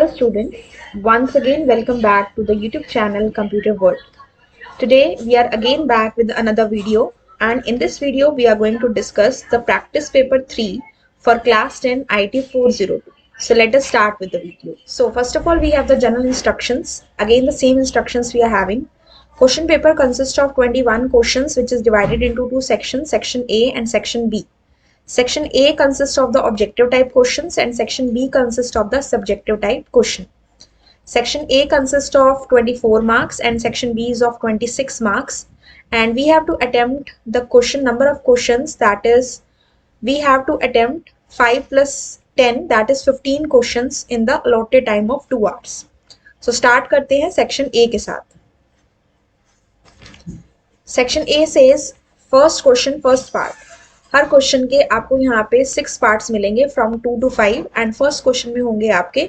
Hello students, once again welcome back to the YouTube channel Computer World. Today we are again back with another video, and in this video we are going to discuss the practice paper 3 for class 10 IT 402. So let us start with the video. So first of all we have the general instructions. Again the same instructions we are having. Question paper consists of 21 questions which is divided into two sections, section A and section B. Section A consists of the objective type questions and section B consists of the subjective type question. Section A consists of 24 marks and section B is of 26 marks, and we have to attempt the question number of questions, that is we have to attempt 5 plus 10, that is 15 questions in the allotted time of 2 hours. So start करते हैं section A के साथ. Section A says first question first part. Her question के आपको यहाँ पे 6 parts मिलेंगे from 2 to 5 and first question में होंगे आपके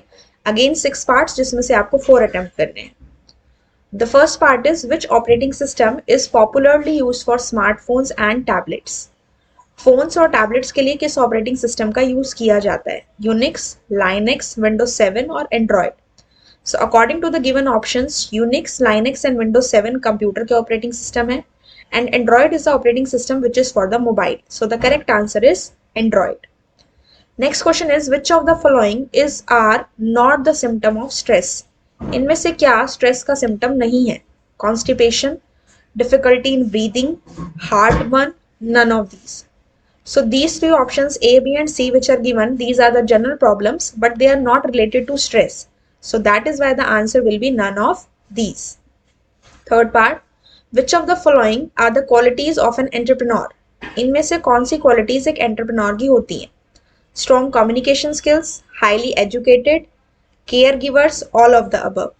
अगेन 6 पार्ट्स जिसमें से आपको 4 अटेम्प्ट करने हैं. The first part is which operating system is popularly use for smartphones and tablets. Phones और टैबलेट्स के लिए किस ऑपरेटिंग सिस्टम का यूज किया जाता है? यूनिक्स, लाइनेक्स, विंडोज 7 और Android. So according to the given options Unix, Linux and Windows 7 computer के ऑपरेटिंग सिस्टम है, and Android is the operating system which is for the mobile. So the correct answer is Android. Next question is which of the following are not the symptom of stress? इनमें से क्या stress का symptom नहीं है? Constipation, difficulty in breathing, heartburn, none of these. So these three options A, B and C which are given, these are the general problems but they are not related to stress. So that is why the answer will be none of these. Third part, which of the following are the qualities of an entrepreneur? इनमें से कौन सी qualities एक entrepreneur की होती हैं? Strong communication skills, highly educated, caregivers, all of the above.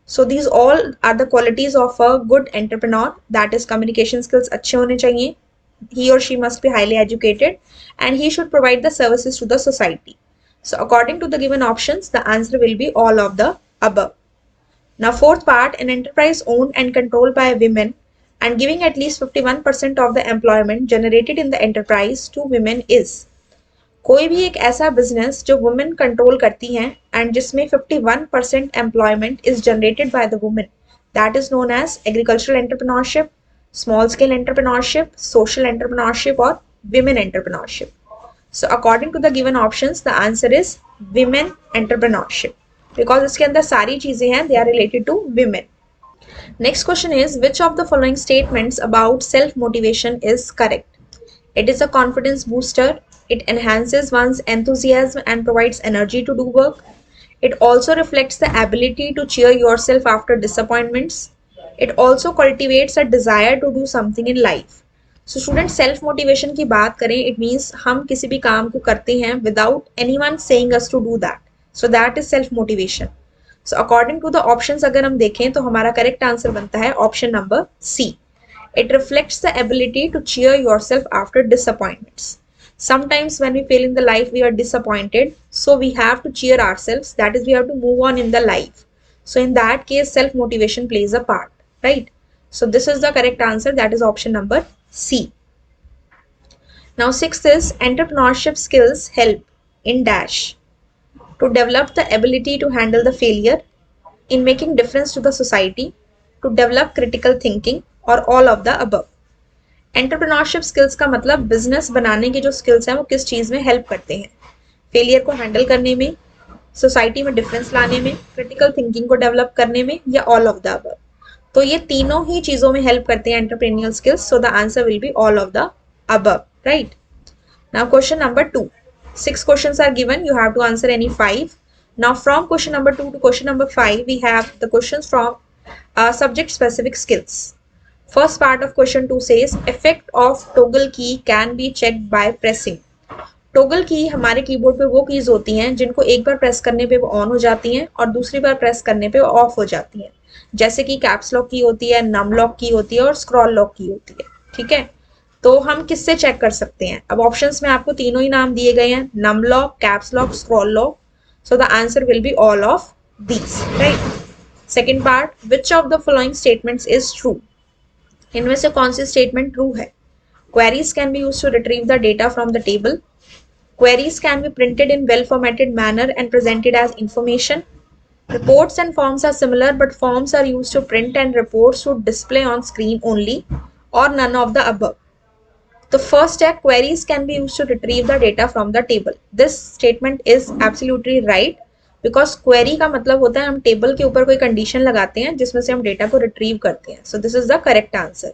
So these all are the qualities of a good entrepreneur. That is communication skills अच्छे होने चाहिए. He or she must be highly educated and he should provide the services to the society. So according to the given options, the answer will be all of the above. Now fourth part, an enterprise owned and controlled by women and giving at least 51% of the employment generated in the enterprise to women is. कोई भी एक ऐसा business जो women control करती हैं and जिसमें 51% employment is generated by the women, that is known as agricultural entrepreneurship, small scale entrepreneurship, social entrepreneurship और women entrepreneurship. So according to the given options the answer is women entrepreneurship because इसके अंदर सारी चीजें हैं, they are related to women. Next question is which of the following statements about self-motivation is correct? It is a confidence booster. It enhances one's enthusiasm and provides energy to do work. It also reflects the ability to cheer yourself after disappointments. It also cultivates a desire to do something in life. So students, self-motivation की बात करें, it means हम किसी भी काम को करते हैं without anyone saying us to do that. So that is self-motivation. So according to the options अगर हम देखें तो हमारा correct answer बनता है option number C. It reflects the ability to cheer yourself after disappointments. Sometimes when we fail in the life we are disappointed, so we have to cheer ourselves, that is we have to move on in the life. So in that case self motivation plays a part, right? So this is the correct answer, that is option number C. Now sixth is entrepreneurship skills help in dash to develop the ability to handle the failure, in making difference to the society, to develop critical thinking or all of the above. Entrepreneurship skills का मतलब business बनाने की जो skills हैं वो किस चीज में हेल्प करते हैं? फेलियर को हैंडल करने में, सोसाइटी में डिफरेंस लाने में, क्रिटिकल थिंकिंग को डेवलप करने में या ऑल ऑफ द अबव. तो ये तीनों ही चीजों में हेल्प करते हैं entrepreneurial skills. So the answer will be all of the above, right? Now question number 2. 6 questions are given. You have to answer any 5. Now from question number 2 to question number 5, we have the questions from subject specific skills. First part of question 2 says effect of toggle key can be checked by pressing. Toggle key हमारे keyboard पे वो keys होती हैं जिनको एक बार press करने पे वो ऑन हो जाती हैं और दूसरी बार प्रेस करने पे ऑफ हो जाती हैं. जैसे कि कैप्स लॉक की होती है, नम लॉक की होती है और स्क्रॉल लॉक की होती है. ठीक है, तो हम किससे चेक कर सकते हैं? अब ऑप्शंस में आपको तीनों ही नाम दिए गए हैं, num lock, caps lock, scroll lock. So the answer will be all of these, right? Second part, which of the following statements is true? इनमें से कौन सी स्टेटमेंट ट्रू है? Queries can be used to retrieve the data from the table. Queries can be printed in well formatted manner and presented as information. Reports and forms are similar, but forms are used to print and reports to display on screen only, or none of the above. The first है queries can be used to retrieve the data from the table. This statement is absolutely right because query का मतलब होता है हम table के ऊपर कोई condition लगाते हैं जिसमें से हम डेटा को रिट्रीव करते हैं. So this is the correct answer.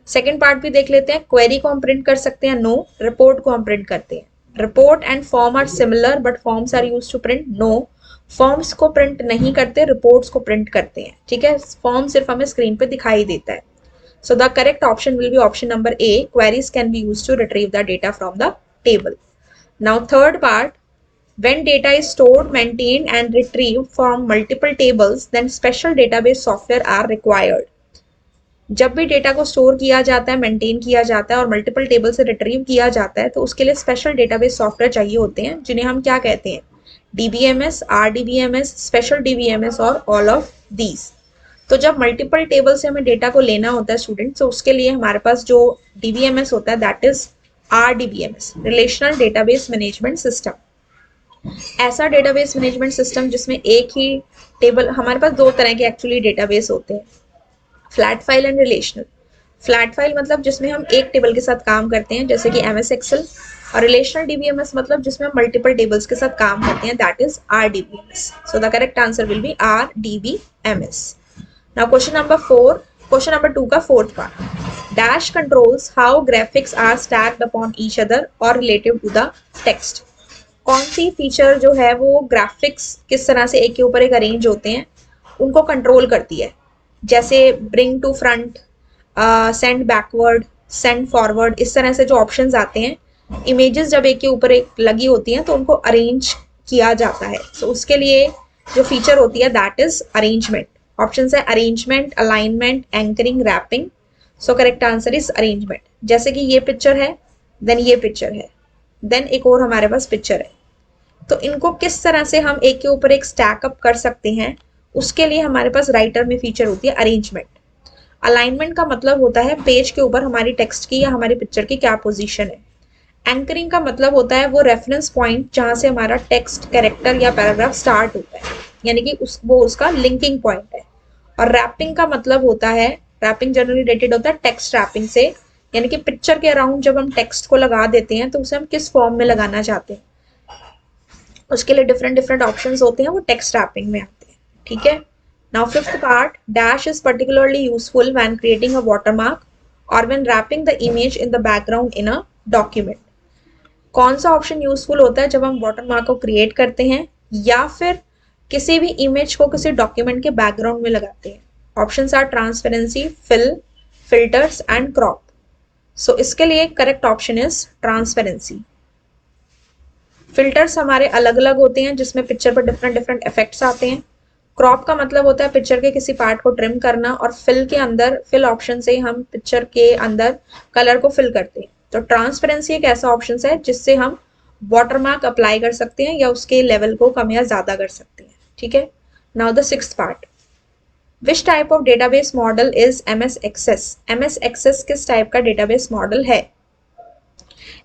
Second part भी देख लेते हैं. क्वेरी को हम प्रिंट कर सकते हैं, नो. रिपोर्ट को हम प्रिंट करते हैं. Report and form are similar but forms are use to print, no. Forms को प्रिंट नहीं करते, रिपोर्ट्स को प्रिंट करते हैं. ठीक है, फॉर्म सिर्फ हमें स्क्रीन पे दिखाई देता है. So the correct option will be option number A, queries can be use to retrieve the data from the table. Now third part, when data is stored, maintained and retrieved from multiple tables, then special database software are required. जब भी data को store किया जाता है, maintain किया जाता है और मल्टीपल टेबल से रिट्रीव किया जाता है तो उसके लिए स्पेशल डेटाबेस सॉफ्टवेयर चाहिए होते हैं जिन्हें हम क्या कहते हैं, डीबीएमएस, आरडीबीएमएस, स्पेशल डीबीएमएस और ऑल ऑफ दीज. तो जब मल्टीपल टेबल से हमें डेटा को लेना होता है स्टूडेंट, तो उसके लिए हमारे पास जो डीबीएमएस होता है that is RDBMS, relational database management system. ऐसा डेटाबेस मैनेजमेंट सिस्टम जिसमें एक ही टेबल, हमारे पास दो तरह के एक्चुअली डेटाबेस होते हैं, flat file and relational. Flat file मतलब जिसमें हम एक टेबल के साथ काम करते हैं जैसे कि एमएस एक्सेल, और रिलेशनल डीबीएमएस मतलब जिसमें हम मल्टीपल टेबल्स के साथ काम करते हैं that is RDBMS. So the correct answer will be RDBMS. Now question number 4, question number 2 का fourth part. Dash controls how graphics are stacked upon each other और रिलेटिव टू द टेक्स्ट. कौन सी feature जो है वो graphics किस तरह से एक के ऊपर एक अरेंज होते हैं उनको कंट्रोल करती है. जैसे bring to front, send backward, send forward, इस तरह से जो ऑप्शंस आते हैं, इमेजेस जब एक के ऊपर एक लगी होती हैं तो उनको अरेंज किया जाता है. सो उसके लिए जो फीचर होती है दैट इज अरेंजमेंट. ऑप्शन है arrangement, alignment, anchoring, wrapping. So correct answer is arrangement. जैसे कि ये पिक्चर है, देन ये पिक्चर है, देन एक और हमारे पास पिक्चर है, तो इनको किस तरह से हम एक के ऊपर एक स्टैक अप कर सकते हैं उसके लिए हमारे पास राइटर में फीचर होती है अरेंजमेंट. अलाइनमेंट का मतलब होता है पेज के ऊपर हमारी टेक्स्ट की या हमारी पिक्चर की क्या पोजीशन है. एंकरिंग का मतलब होता है वो रेफरेंस पॉइंट जहां से हमारा टेक्स्ट, कैरेक्टर या पैराग्राफ स्टार्ट होता है, यानी कि वो उसका लिंकिंग पॉइंट है. और रैपिंग का मतलब होता है, रैपिंग जनरली रिलेटेड होता है टेक्स्ट रैपिंग से, यानी कि पिक्चर के अराउंड जब हम टेक्स्ट को लगा देते हैं तो उसे हम किस फॉर्म में लगाना चाहते हैं, उसके लिए डिफरेंट डिफरेंट ऑप्शंस होते हैं, वो टेक्स्ट रैपिंग में आते हैं. ठीक है. Now fifth part, dash is particularly useful when creating a watermark और when wrapping the image in the background in a document. कौन सा ऑप्शन यूजफुल होता है जब हम वाटरमार्क को क्रिएट करते हैं या फिर किसी भी इमेज को किसी डॉक्यूमेंट के बैकग्राउंड में लगाते हैं. Options are transparency, fill, filters and crop. So इसके लिए correct option is transparency. Filters हमारे अलग अलग होते हैं जिसमें पिक्चर पर डिफरेंट डिफरेंट इफेक्ट्स आते हैं. क्रॉप का मतलब होता है पिक्चर के किसी पार्ट को ट्रिम करना, और फिल के अंदर, फिल ऑप्शन से हम पिक्चर के अंदर कलर को फिल करते हैं. तो ट्रांसपेरेंसी एक ऐसा ऑप्शन है जिससे हम वाटरमार्क अप्लाई कर सकते हैं या उसके लेवल को कम या ज्यादा कर सकते हैं. ठीक है. Now the sixth part, which type of database model is MS Access. MS Access किस टाइप का डेटाबेस मॉडल है.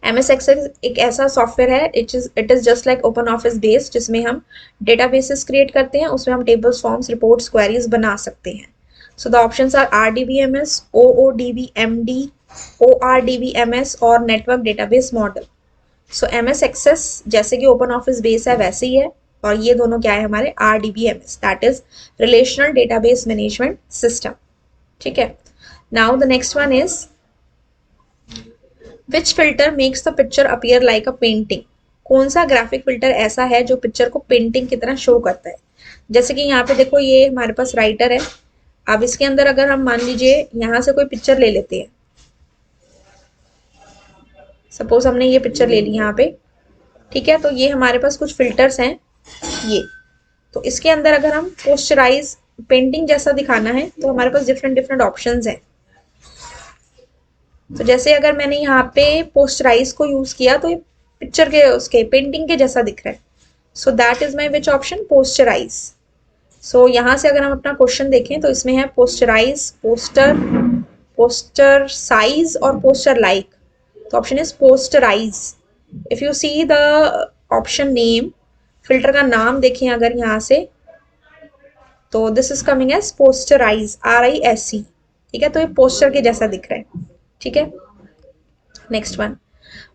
एमएस एक्सेल एक ऐसा सॉफ्टवेयर है, it is just like open office based, जिसमें हम डेटाबेसेस क्रिएट करते हैं, उसमें हम टेबल्स, फॉर्म्स, रिपोर्ट्स, क्वेरीज बना सकते हैं. So the options are RDBMS, OODBMD, ORDBMS और network database model. So MS Access जैसे कि ओपन ऑफिस बेस है वैसे ही है, और ये दोनों क्या है हमारे RDBMS, that is relational database management system. ठीक है. Now the next one is which filter makes the picture appear like a painting. कौन सा ग्राफिक फिल्टर ऐसा है जो पिक्चर को पेंटिंग की तरह शो करता है. जैसे कि यहाँ पे देखो, ये हमारे पास राइटर है. अब इसके अंदर अगर हम मान लीजिए यहाँ से कोई पिक्चर ले लेते हैं, सपोज हमने ये पिक्चर ले ली यहाँ पे. ठीक है. तो ये हमारे पास कुछ फिल्टर्स हैं ये. तो इसके अंदर अगर हम पोस्चराइज, पेंटिंग जैसा दिखाना है तो हमारे पास डिफरेंट डिफरेंट ऑप्शंस हैं. तो जैसे अगर मैंने यहाँ पे पोस्टराइज को यूज किया तो ये पिक्चर के उसके पेंटिंग के जैसा दिख रहा है. So that is my which option, posterize. So यहाँ से अगर हम अपना क्वेश्चन देखें तो इसमें है पोस्टराइज, पोस्टर, पोस्टर साइज और पोस्टर लाइक. तो option is posterize. If you see the option name, filter का नाम देखें अगर यहाँ से, तो this is coming as posterize, RISC, ठीक है, तो ये पोस्टर के जैसा दिख रहा है, ठीक है। Next one,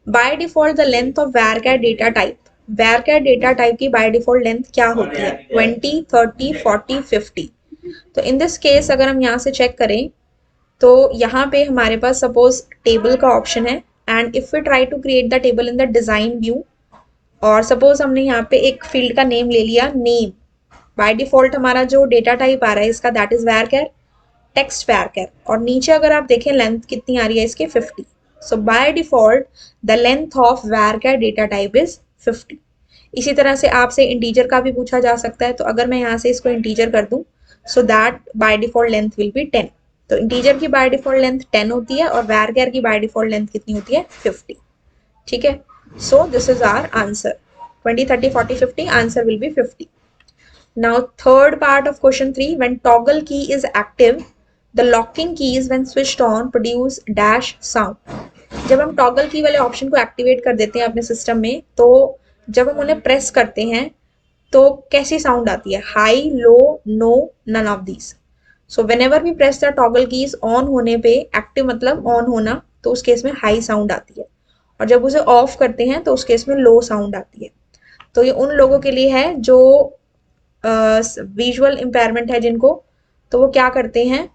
bye default the length of varchar data type, varchar data type की बाय डिफॉल्ट लेंथ क्या होती है, 20, 30, 40, 50। तो इन दिस केस अगर हम यहाँ से चेक करें तो यहाँ पे हमारे पास सपोज टेबल का ऑप्शन है, and if we try to create the table in the design view, और सपोज हमने यहाँ पे एक फील्ड का नेम ले लिया, नेम, बाय डिफॉल्ट हमारा जो डेटा टाइप आ रहा है इसका that is varchar, text varchar, और नीचे अगर आप देखें लेंथ कितनी आ रही है इसकी, 50। So by default the length of varchar data type is 50। इसी तरह से आपसे इंटीजर का भी पूछा जा सकता है, तो अगर मैं यहाँ से इसको इंटीजर कर दूं, so that by default length will be 10। तो इंटीजर की बाय डिफॉल्ट लेंथ 10 होती है और varchar की बाय डिफॉल्ट लेंथ कितनी होती है, 50, ठीक है। So this is our answer, 20, 30, 40, 50, answer will be 50। Now third part of question 3, when toggle key is active, the locking keys when switched on produce dash sound। जब हम toggle की वाले option को एक्टिवेट कर देते हैं अपने सिस्टम में, तो जब हम उन्हें प्रेस करते हैं तो कैसी साउंड आती है, high, low, no, none of these. So whenever we press the toggle keys on होने पे, एक्टिव मतलब ऑन होना, तो उस केस में हाई साउंड आती है, और जब उसे ऑफ करते हैं तो उस केस में लो साउंड आती है। तो ये उन लोगों के लिए है जो विजुअल इम्पेयरमेंट है जिनको, तो वो क्या करते हैं,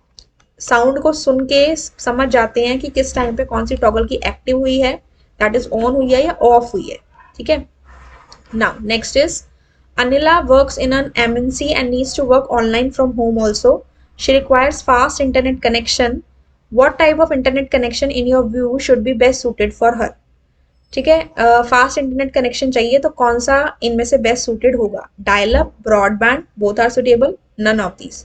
साउंड को सुन के समझ जाते हैं कि किस टाइम पे कौन सी टॉगल की एक्टिव हुई है, दैट इज ऑन हुई है या ऑफ हुई है, ठीक है। Now next is, Anila works in an MNC and needs to work online from home also. She requires fast internet connection. What type of internet connection in your view should be best suited for her? ठीक है, fast internet connection चाहिए तो कौन सा इनमें से best suited होगा, dial up, broadband, both are suitable, none of these.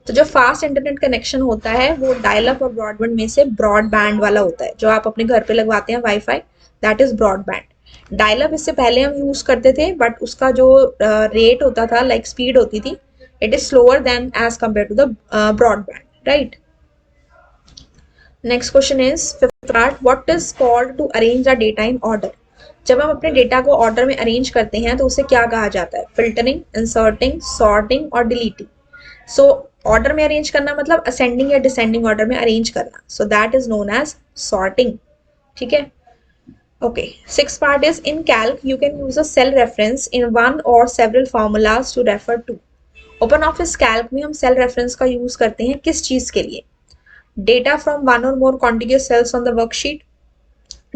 तो जो फास्ट इंटरनेट कनेक्शन होता है वो डायल अप और ब्रॉडबैंड में से ब्रॉडबैंड वाला होता है, जो आप अपने घर पे लगवाते हैं wifi, that is broadband. Dial up इससे पहले हम यूज करते थे, बट उसका जो रेट होता था, लाइक स्पीड होती थी, it is slower than as compare to the broadband, right. Next question is fifth part, what is called to arrange a data in order. जब हम अपने डेटा को ऑर्डर में अरेंज करते हैं तो उसे क्या कहा जाता है, फिल्टरिंग, इंसर्टिंग, सॉर्टिंग और डिलीटिंग। सो ऑर्डर में अरेंज करना मतलब असेंडिंग या डिसेंडिंग ऑर्डर में अरेंज करना, so that is known as sorting, ठीक है। Okay, six part is, in Calc you can use a cell reference in one और several formulas to refer to. Open office Calc में हम cell reference का use करते हैं किस चीज के लिए, data from one or more contiguous cells on the worksheet,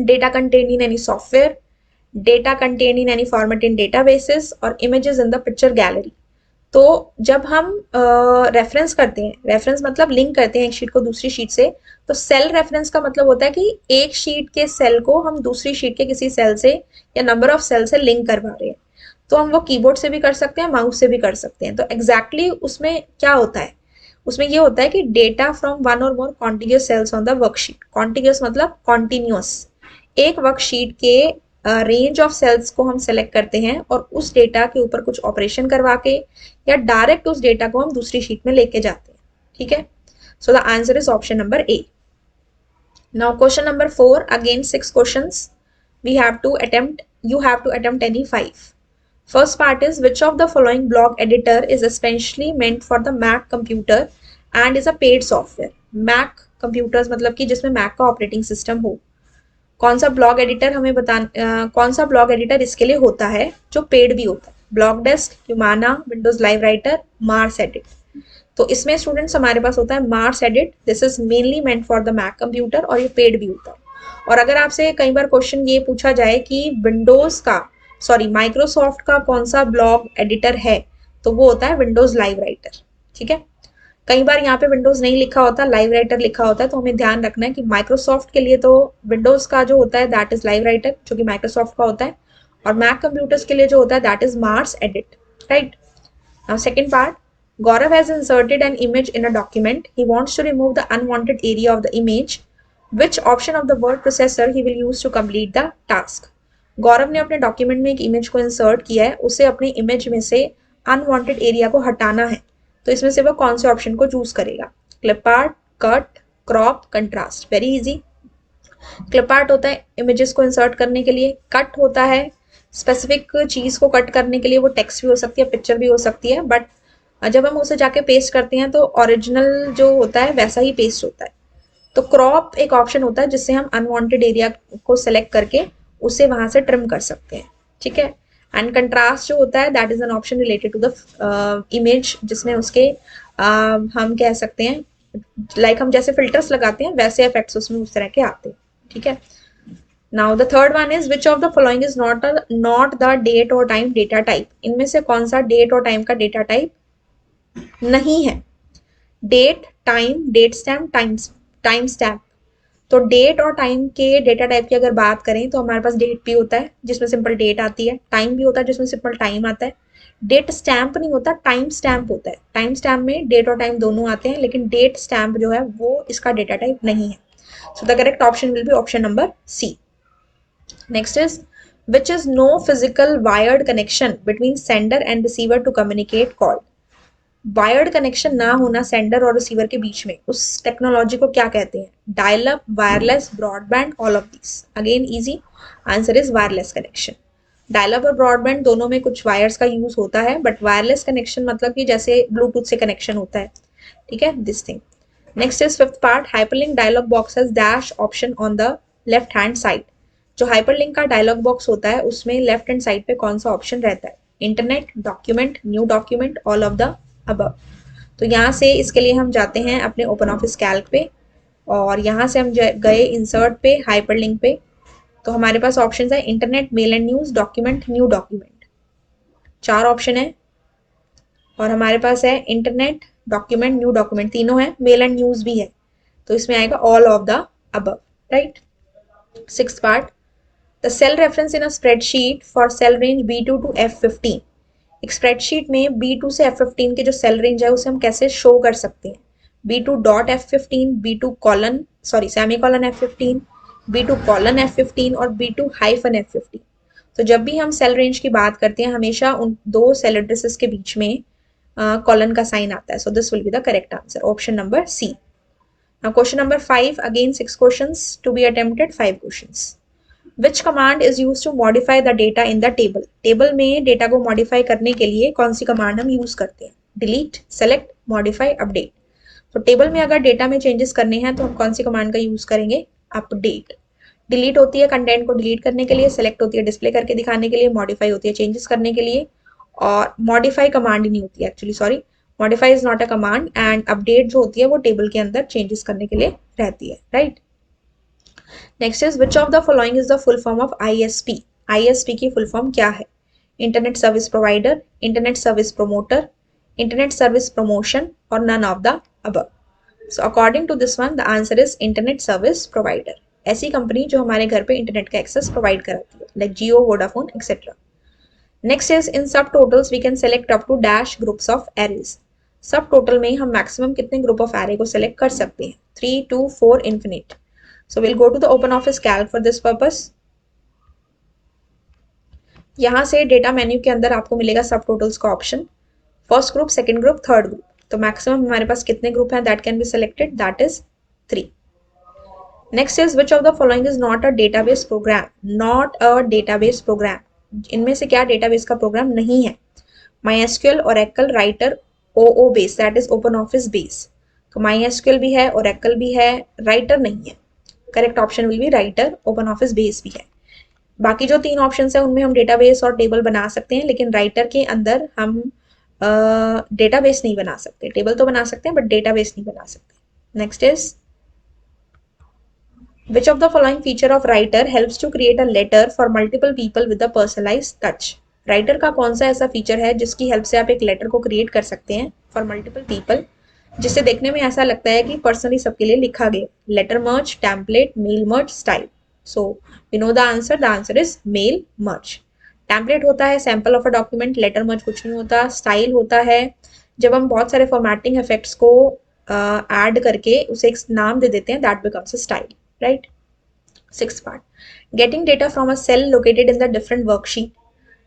data contained in any software, data contained in any format in databases, और images in the picture gallery। तो जब हम रेफरेंस करते हैं, रेफरेंस मतलब लिंक करते हैं एक शीट को दूसरी शीट से, तो सेल रेफरेंस का मतलब होता है कि एक शीट के सेल को हम दूसरी शीट के किसी सेल से या नंबर ऑफ सेल से लिंक करवा रहे हैं। तो हम वो कीबोर्ड से भी कर सकते हैं, माउस से भी कर सकते हैं। तो एग्जैक्टली उसमें क्या होता है, उसमें ये होता है कि डेटा फ्रॉम वन और more contiguous cells on the worksheet, contiguous मतलब कॉन्टिन्यूअस, एक वर्कशीट के रेंज ऑफ सेल्स को हम सेलेक्ट करते हैं और उस डेटा के ऊपर कुछ ऑपरेशन करवा के या डायरेक्ट उस डेटा को हम दूसरी शीट में लेके जाते हैं, ठीक है। So the answer is option number A. Now question number 4, again 6 questions, we have to attempt, you have to attempt any 5. First part is, which of the following block editor is especially meant for the Mac computer and is a paid software? Mac computers मतलब कि जिसमें Mac का operating system हो, कौन सा blog editor हमें कौन सा ब्लॉग एडिटर इसके लिए होता है जो पेड भी होता है, BlogDesk, Qumana, Windows Live Writer, MarsEdit. तो इसमें स्टूडेंट्स हमारे पास होता है MarsEdit, this is mainly meant for the Mac computer और ये पेड भी होता है। और अगर आपसे कई बार क्वेश्चन ये पूछा जाए कि विंडोज का, सॉरी माइक्रोसॉफ्ट का कौन सा ब्लॉग एडिटर है, तो वो होता है विंडोज लाइव राइटर, ठीक है। कई बार यहाँ पे विंडोज नहीं लिखा होता, लाइव राइटर लिखा होता है, तो हमें ध्यान रखना है कि माइक्रोसॉफ्ट के लिए तो विंडोज का जो होता है दैट इज लाइव राइटर, जो कि माइक्रोसॉफ्ट का होता है, और मैक कंप्यूटर्स के लिए जो होता है that is Mars edit, right. Now second part, Gaurav has inserted an image in a document. He wants to remove the unwanted area of the image. Which option of the word processor he will use to complete the task? गौरव ने अपने document में एक image को insert किया है, उसे अपनी image में से अनवांटेड एरिया को हटाना है, तो इसमें से वो कौन से ऑप्शन को चूज करेगा, clip art, cut, crop, contrast. Very easy. Clip art होता है इमेजेस को इंसर्ट करने के लिए, कट होता है स्पेसिफिक चीज को कट करने के लिए, वो टेक्स्ट भी हो सकती है, पिक्चर भी हो सकती है, बट और जब हम उसे जाके पेस्ट करते हैं तो ओरिजिनल जो होता है वैसा ही पेस्ट होता है। तो क्रॉप एक ऑप्शन होता है जिससे हम अनवांटेड एरिया को सेलेक्ट करके उसे वहां से ट्रिम कर सकते हैं, ठीक है। एंड कंट्रास्ट जो होता है that is an option related to the image, जिसमें उसके हम कह सकते हैं हम जैसे फिल्टर्स लगाते हैं वैसे इफेक्ट्स उसमें उस तरह के आते हैं, ठीक है। Now the third one is which of the following is not the date और टाइम डेटा टाइप। इनमें से कौन सा डेट और टाइम का डेटा टाइप नहीं है? Date, time, date stamp, time stamp. तो डेट और टाइम के डेटा टाइप की अगर बात करें तो हमारे पास डेट भी होता है जिसमें सिंपल डेट आती है, टाइम भी होता है जिसमें सिंपल टाइम आता है। डेट स्टैम्प नहीं होता, टाइम स्टैम्प होता है। टाइम स्टैम्प में डेट और टाइम दोनों आते हैं, लेकिन डेट स्टैम्प जो है वो इसका डेटा टाइप नहीं है। So the correct option will be option number C. Next is which is no physical wired connection between sender and receiver to communicate call। Wired connection ना होना सेंडर और receiver के बीच में, उस टेक्नोलॉजी को क्या कहते हैं? Dial up, wireless, broadband, all of this. Again easy, answer is wireless connection. Dial up और ब्रॉडबैंड दोनों में कुछ वायर्स का यूज होता है, बट वायरलेस कनेक्शन मतलब कि जैसे ब्लूटूथ से कनेक्शन होता है, ठीक है, this thing. Next is fifth part, hyperlink dialogue box has dash option on the left hand side. जो हाइपरलिंक का डायलॉग बॉक्स होता है उसमें लेफ्ट हैंड साइड पे कौन सा ऑप्शन रहता है? Internet, document, new document, all of the above. तो यहाँ से इसके लिए हम जाते हैं अपने ओपन ऑफिस कैल्क पे, और यहाँ से हम गए इंसर्ट पे, हाइपरलिंक पे। तो हमारे पास ऑप्शन है internet, male and news, document, new document. चार ऑप्शन है और हमारे पास है इंटरनेट, डॉक्यूमेंट, न्यू डॉक्यूमेंट, तीनों है, मेल एंड न्यूज भी है। तो इसमें आएगा all of the above, right. Sixth part, the cell reference in a spreadsheet for cell range B2 to F15। एक स्प्रेडशीट में B2 से F15 के जो सेल रेंज है उसे हम कैसे शो कर सकते हैं? B2 dot F15, B2 colon semi colon F15, B2 colon F15 और B2 हाइफन F15। तो जब भी हम सेल रेंज की बात करते हैं हमेशा उन दो सेल एड्रेसेस के बीच में कॉलन का साइन आता है। So this will be the correct answer, option number C. Now question number 5, again 6 questions to be attempted, 5 questions. Which command is used to modify the data in the table? Table में data को modify करने के लिए कौन सी command हम use करते हैं? Delete, select, modify, update. तो टेबल में अगर डेटा में चेंजेस करने हैं तो हम कौन सी कमांड का यूज करेंगे? अपडेट। डिलीट होती है कंटेंट को डिलीट करने के लिए, सेलेक्ट होती है डिस्प्ले करके दिखाने के लिए, मॉडिफाई होती है चेंजेस करने के लिए, और मॉडिफाई कमांड ही नहीं होती है actually, sorry, modify is not a command, and update जो होती है वो टेबल के अंदर चेंजेस करने के लिए रहती है, right. Next is which of the following is the full form of ISP। ISP की फुल फॉर्म क्या है? Internet service provider, internet service promoter, internet service promotion, और none of the above. So according to this one the answer is internet service provider. ऐसी company जो हमारे घर पे internet का एक्सेस प्रोवाइड कराती है, like Jio, Vodafone, etcetera. Next is in subtotals we can select up to dash groups of arrays. Subtotal में हम मैक्सिमम कितने ग्रुप ऑफ एरे को सेलेक्ट कर सकते हैं? 3, 2, 4, infinite. So will go to the open office Calc for this purpose. यहाँ से data menu के अंदर आपको मिलेगा सब टोटल्स का option, first group, second group, third group. तो मैक्सिमम हमारे पास कितने ग्रुप हैं that can be selected? That is 3। Next is which of the following is not a database program. Not a database program, इनमें से क्या database का programme नहीं है? MySQL, Oracle, writer, OO base that is open office base. तो MySQL भी है, Oracle भी है, राइटर नहीं है। Correct option will B writer, open office base भी है। बाकी जो 3 ऑप्शन है उनमें हम डेटाबेस और टेबल बना सकते हैं, लेकिन राइटर के अंदर हम डेटाबेस नहीं बना सकते। टेबल तो बना सकते हैं बट डेटाबेस नहीं बना सकते। Next is which of the following feature of writer helps to create a letter for multiple people with a personalized touch। Writer का कौन सा ऐसा फीचर है जिसकी हेल्प से आप एक लेटर को क्रिएट कर सकते हैं फॉर मल्टीपल पीपल, जिससे देखने में ऐसा लगता है कि पर्सनली सबके लिए लिखा गया? Letter merge, template, mail merge, style. So we know the answer is mail merge. Template होता है sample of a document, letter merge कुछ नहीं होता। स्टाइल होता है जब हम बहुत सारे फॉर्मेटिंग इफेक्ट्स को ऐड करके उसे एक नाम दे देते हैं, that becomes a style, right? Sixth part, getting data from a cell located in the different worksheet।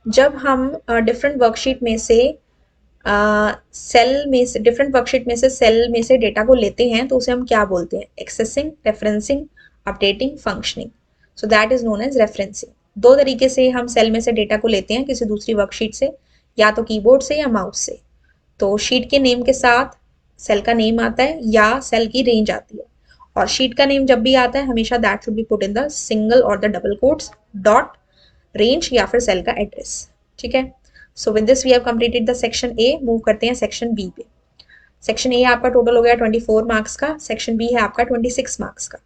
जब हम डिफरेंट वर्कशीट में से सेल में से डिफरेंट वर्कशीट में से सेल में से डेटा को लेते हैं तो उसे हम क्या बोलते हैं? Accessing, referencing, updating, functioning. So that is known as referencing. 2 तरीके से हम सेल में से डेटा को लेते हैं किसी दूसरी वर्कशीट से, या तो कीबोर्ड से या माउस से। तो शीट के नेम के साथ सेल का नेम आता है या सेल की रेंज आती है, और शीट का नेम जब भी आता है हमेशा that should be put in the single और the double quotes dot range या फिर सेल का एड्रेस। ठीक है, so with this we have completed the section A. Move करते हैं सेक्शन बी पे। सेक्शन ए आपका टोटल हो गया 24 मार्क्स का, सेक्शन बी है आपका 26 मार्क्स का।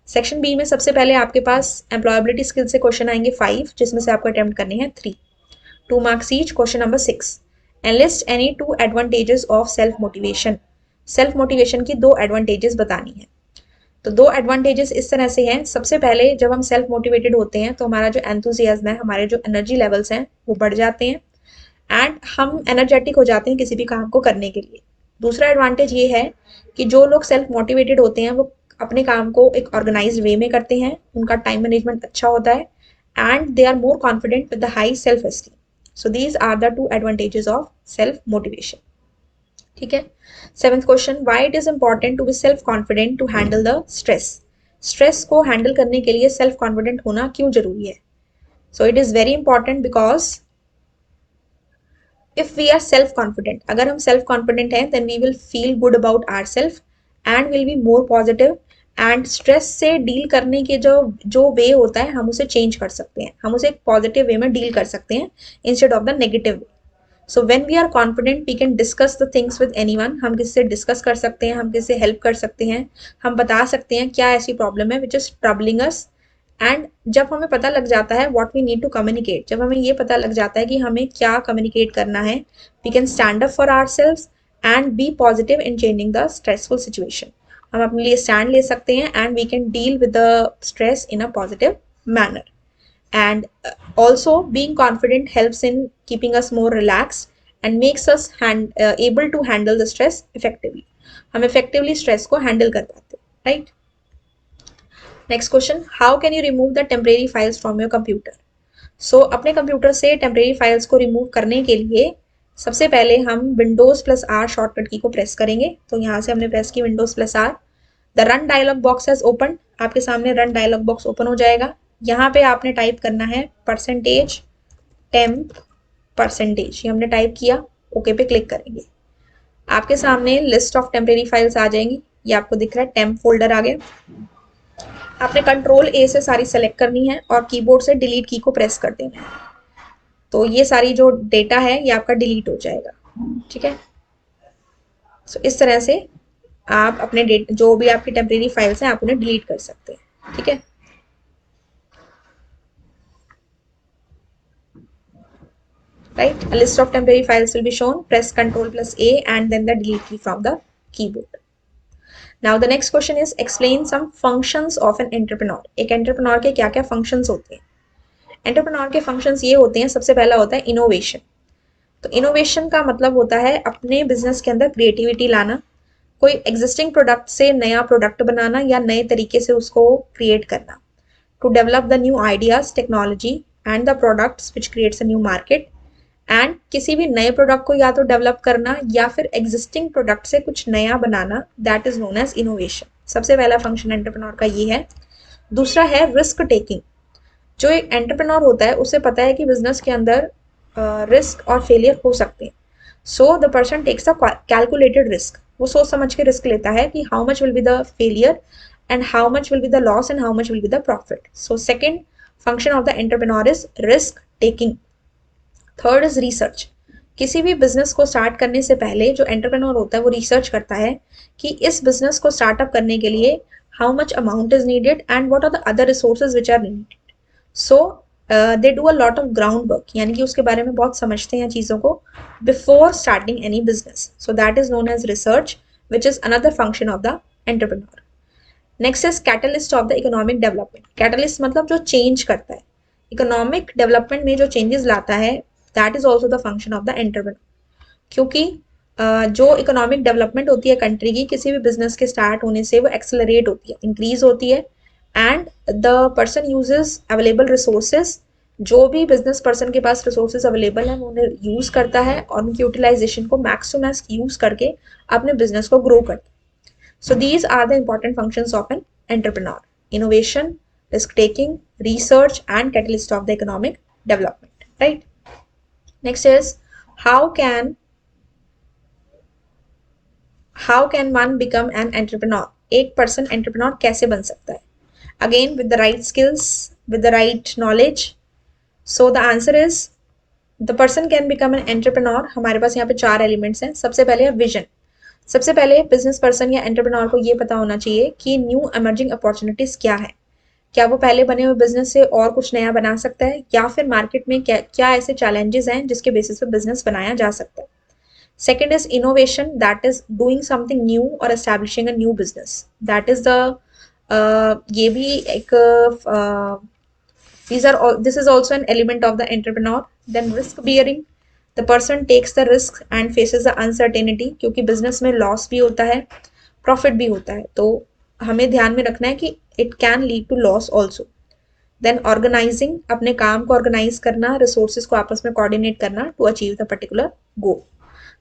सेक्शन बी में सबसे पहले आपके पास एम्प्लॉयबिलिटी स्किल से क्वेश्चन आएंगे 5, जिसमें से आपको अटेम्प्ट करने हैं 3, 2 marks each. Question number 6, enlist any 2 advantages of self motivation. Self motivation की 2 एडवांटेजेस बतानी है। तो 2 एडवांटेजेस इस तरह से हैं। सबसे पहले जब हम सेल्फ मोटिवेटेड होते हैं तो हमारा जो एंथुजियाज्म है, हमारे जो एनर्जी लेवल्स हैं वो बढ़ जाते हैं एंड हम एनर्जेटिक हो जाते हैं किसी भी काम को करने के लिए। दूसरा एडवांटेज ये है कि जो लोग सेल्फ मोटिवेटेड होते हैं वो अपने काम को एक ऑर्गेनाइज्ड वे में करते हैं, उनका टाइम मैनेजमेंट अच्छा होता है and they are more confident with the high self esteem. So these are the 2 advantages of self motivation. ठीक है, 7th question, why it is important to be self confident to handle the stress. Stress को handle करने के लिए self confident होना क्यों जरूरी है? So it is very important because if we are self confident, अगर हम self confident हैं then we will feel good about ourselves and will be more positive and stress से डील करने के जो वे होता है हम उसे चेंज कर सकते हैं, हम उसे एक पॉजिटिव वे में डील कर सकते हैं instead of the negative way. So when we are confident we can discuss the things with anyone. हम किसी से डिस्कस कर सकते हैं, हम किसी से हेल्प कर सकते हैं, हम बता सकते हैं क्या ऐसी प्रॉब्लम है which is troubling us. And जब हमें पता लग जाता है what we need to communicate, जब हमें ये पता लग जाता है कि हमें क्या कम्युनिकेट करना है, we can stand up for ourselves and be positive in changing the stressful situation. हम अपने लिए स्टैंड ले सकते हैं and we can deal with the stress in a positive manner. And also being confident helps in keeping us more relaxed and makes us able to handle the stress effectively. हम effectively stress को handle कर पाते हैं, right? Next question, how can you remove the temporary files from your computer? So अपने computer से temporary files को remove करने के लिए सबसे पहले हम Windows plus R शॉर्टकट की को प्रेस करेंगे। तो यहाँ से हमने प्रेस की Windows plus R। The run dialog box has opened, आपके सामने run dialog box open हो जाएगा। यहाँ पे आपने टाइप करना है परसेंटेज टेम्प परसेंटेज, ये हमने टाइप किया, ओके पे क्लिक करेंगे। आपके सामने लिस्ट ऑफ टेम्परेरी फाइल्स आ जाएंगी, ये आपको दिख रहा है टेम्प फोल्डर आ गया। आपने कंट्रोल ए से सारी सेलेक्ट करनी है और कीबोर्ड से डिलीट की को प्रेस कर देना है, तो ये सारी जो डेटा है ये आपका डिलीट हो जाएगा। ठीक है, सो इस तरह से आप अपने जो भी आपकी टेम्परेरी फाइल्स हैं आप उन्हें डिलीट कर सकते हैं। ठीक है, right, a list of temporary files will be shown, press Ctrl plus A and then the delete key from the keyboard. Now the next question is explain some functions of an entrepreneur। एक entrepreneur के क्या क्या functions होते हैं? entrepreneur के functions ये होते हैं, सबसे पहला होता है innovation। तो innovation का मतलब होता है अपने business के अंदर creativity लाना, कोई existing product से नया product बनाना या नए तरीके से उसको create करना, to develop the new ideas, technology and the products which creates a new market and किसी भी नए प्रोडक्ट को या तो डेवलप करना या फिर एग्जिस्टिंग प्रोडक्ट से कुछ नया बनाना, that is known as innovation. सबसे पहला फंक्शन एंटरप्रेन्योर का ये है। दूसरा है रिस्क टेकिंग। जो एक एंटरप्रेन्योर होता है उसे पता है कि बिजनेस के अंदर रिस्क और फेलियर हो सकते हैं, so the person takes a calculated risk. वो सोच समझ के रिस्क लेता है कि how much will be the failure and how much will be the loss and how much will be the profit. So second function of the entrepreneur is risk taking. Third is research. किसी भी business को start करने से पहले जो entrepreneur होता है वो रिसर्च करता है कि इस बिजनेस को स्टार्टअप करने के लिए how much amount is needed and what are the other resources which are needed. So they do a lot of ground work, यानी कि उसके बारे में बहुत समझते हैं चीज़ों को before starting any business. So that is known as research which is another function of the entrepreneur. Next is catalyst of the economic development. Catalyst मतलब जो चेंज करता है, इकोनॉमिक डेवलपमेंट में जो चेंजेस लाता है, that is also the function of the entrepreneur. क्योंकि जो इकोनॉमिक डेवलपमेंट होती है कंट्री की, किसी भी बिजनेस के स्टार्ट होने से वो एक्सेलरेट होती है, इंक्रीज होती है and the person uses available resources. जो भी बिजनेस पर्सन के पास रिसोर्सेज अवेलेबल है वो उन्हें यूज करता है और उनकी यूटिलाइजेशन को मैक्स टू मैक्स यूज करके अपने बिजनेस को ग्रो करता है। So these are the important functions of an entrepreneur: innovation, risk taking, research and catalyst of the economic development, right? Next is how can how can one become an entrepreneur, एक person entrepreneur कैसे बन सकता है? Again with the right skills, with the right knowledge. So the answer is the person can become an entrepreneur. हमारे पास यहाँ पे 4 elements हैं. सबसे पहले है विजन. सबसे पहले बिजनेस पर्सन या एंटरप्रेन्योर को ये पता होना चाहिए कि न्यू एमर्जिंग अपॉर्चुनिटीज क्या है. क्या वो पहले बने हुए बिजनेस से और कुछ नया बना सकता है, या फिर मार्केट में क्या ऐसे चैलेंजेस हैं जिसके बेसिस पे बिजनेस बनाया जा सकता है. Second is innovation, that is doing something new और establishing a new business. That is the ये भी एक this is also an element of the entrepreneur. Then risk bearing, the person takes the risk and faces the uncertainty, क्योंकि business में loss भी होता है, profit भी होता है, तो हमें ध्यान में रखना है कि it can lead to loss also. Then organising, अपने काम को ऑर्गेनाइज करना, रिसोर्सेज को आपस में कोऑर्डिनेट करना to achieve the particular goal.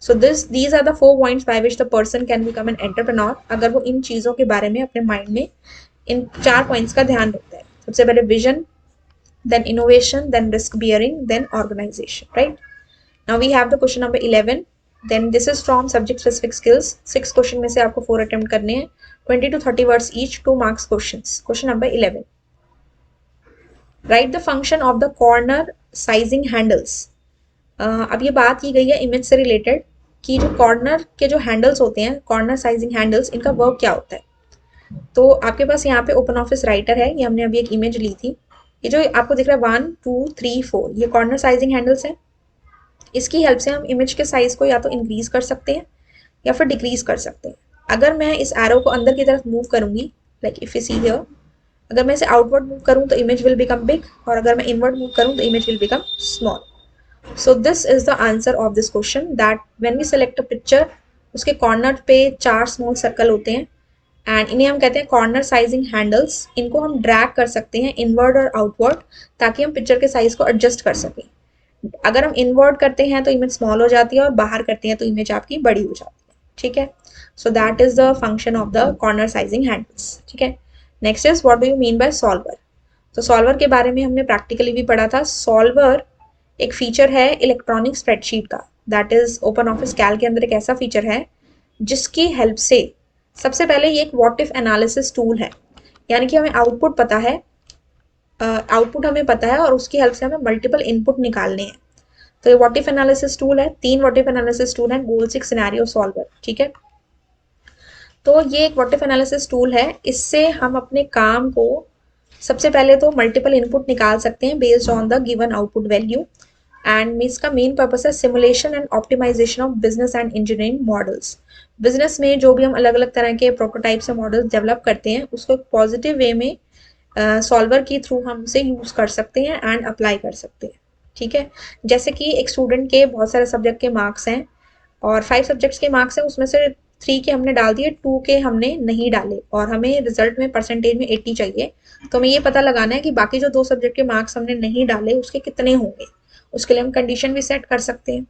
So these are the 4 points by which the person can become an entrepreneur. अगर वो इन चीजों के बारे में अपने माइंड में इन 4 पॉइंट्स का ध्यान रखता है. सबसे पहले vision, then innovation, then risk bearing, then organization, right? Now we have the question number 11. Then this is from subject specific skills. 6 question में से आपको 4 attempt करने हैं, 20 to 30 words each, 2 marks questions. Question number 11. Write the function of the corner sizing handles. अब ये बात की गई है इमेज से रिलेटेड कि जो कॉर्नर के जो हैंडल्स होते हैं, कॉर्नर साइजिंग हैंडल्स, इनका वर्क क्या होता है. तो आपके पास यहाँ पे ओपन ऑफिस राइटर है, ये हमने अभी एक इमेज ली थी. ये जो आपको दिख रहा है 1 2 3 4, ये कॉर्नर साइजिंग हैंडल्स है. इसकी हेल्प से हम इमेज के साइज को या तो इंक्रीज कर सकते हैं या फिर डिक्रीज कर सकते हैं. अगर मैं इस एरो को अंदर की तरफ मूव करूंगी, like if you see here, अगर मैं इसे आउटवर्ड मूव करूं तो इमेज विल बिकम बिग, और अगर मैं इनवर्ड मूव करूं तो image will become small. So this is the answer of this question, that when we select a picture, उसके कॉर्नर पे 4 स्मॉल सर्कल होते हैं, एंड इन्हें हम कहते हैं कॉर्नर साइजिंग हैंडल्स. इनको हम ड्रैग कर सकते हैं इनवर्ड और आउटवर्ड, ताकि हम पिक्चर के साइज को एडजस्ट कर सकें. अगर हम इनवर्ड करते हैं तो इमेज स्मॉल हो जाती है, और बाहर करते हैं तो इमेज आपकी बड़ी हो जाती है. ठीक है, so that is the function of the corner sizing handles. ठीक है, next is what do you mean by solver. तो सॉल्वर के बारे में हमने प्रैक्टिकली भी पढ़ा था. सॉल्वर एक फीचर है इलेक्ट्रॉनिक स्प्रेडशीट का, दैट इज ओपन ऑफिस कैल के अंदर एक ऐसा फीचर है जिसकी हेल्प से, सबसे पहले ये एक व्हाट इफ एनालिसिस टूल है, यानी कि हमें आउटपुट पता है, आउटपुट हमें पता है और उसकी हेल्प से हमें मल्टीपल इनपुट निकालने हैं. तो ये व्हाट इफ एनालिसिस टूल है. 3 व्हाट इफ एनालिसिस टूल है, गोल 6 सिनेरियो सॉल्वर. ठीक है, तो ये एक व्हाट इफ एनालिसिस टूल है. इससे हम अपने काम को सबसे पहले तो मल्टीपल इनपुट निकाल सकते हैं based on the given output value, and इसका मेन पर्पस है simulation and optimisation of business and engineering models. Business में जो भी हम अलग अलग तरह के प्रोटोटाइप से मॉडल्स डेवलप करते हैं, उसको एक पॉजिटिव वे में सॉल्वर के थ्रू हम उसे यूज कर सकते हैं एंड अप्लाई कर सकते हैं. ठीक है, जैसे कि एक स्टूडेंट के बहुत सारे सब्जेक्ट के मार्क्स हैं और 5 सब्जेक्ट्स के मार्क्स हैं, उसमें से 3 के हमने डाल दिए, 2 के हमने नहीं डाले, और हमें रिजल्ट में परसेंटेज में 80 चाहिए. तो हमें ये पता लगाना है कि बाकी जो 2 सब्जेक्ट के मार्क्स हमने नहीं डाले उसके कितने होंगे. उसके लिए हम कंडीशन भी सेट कर सकते हैं.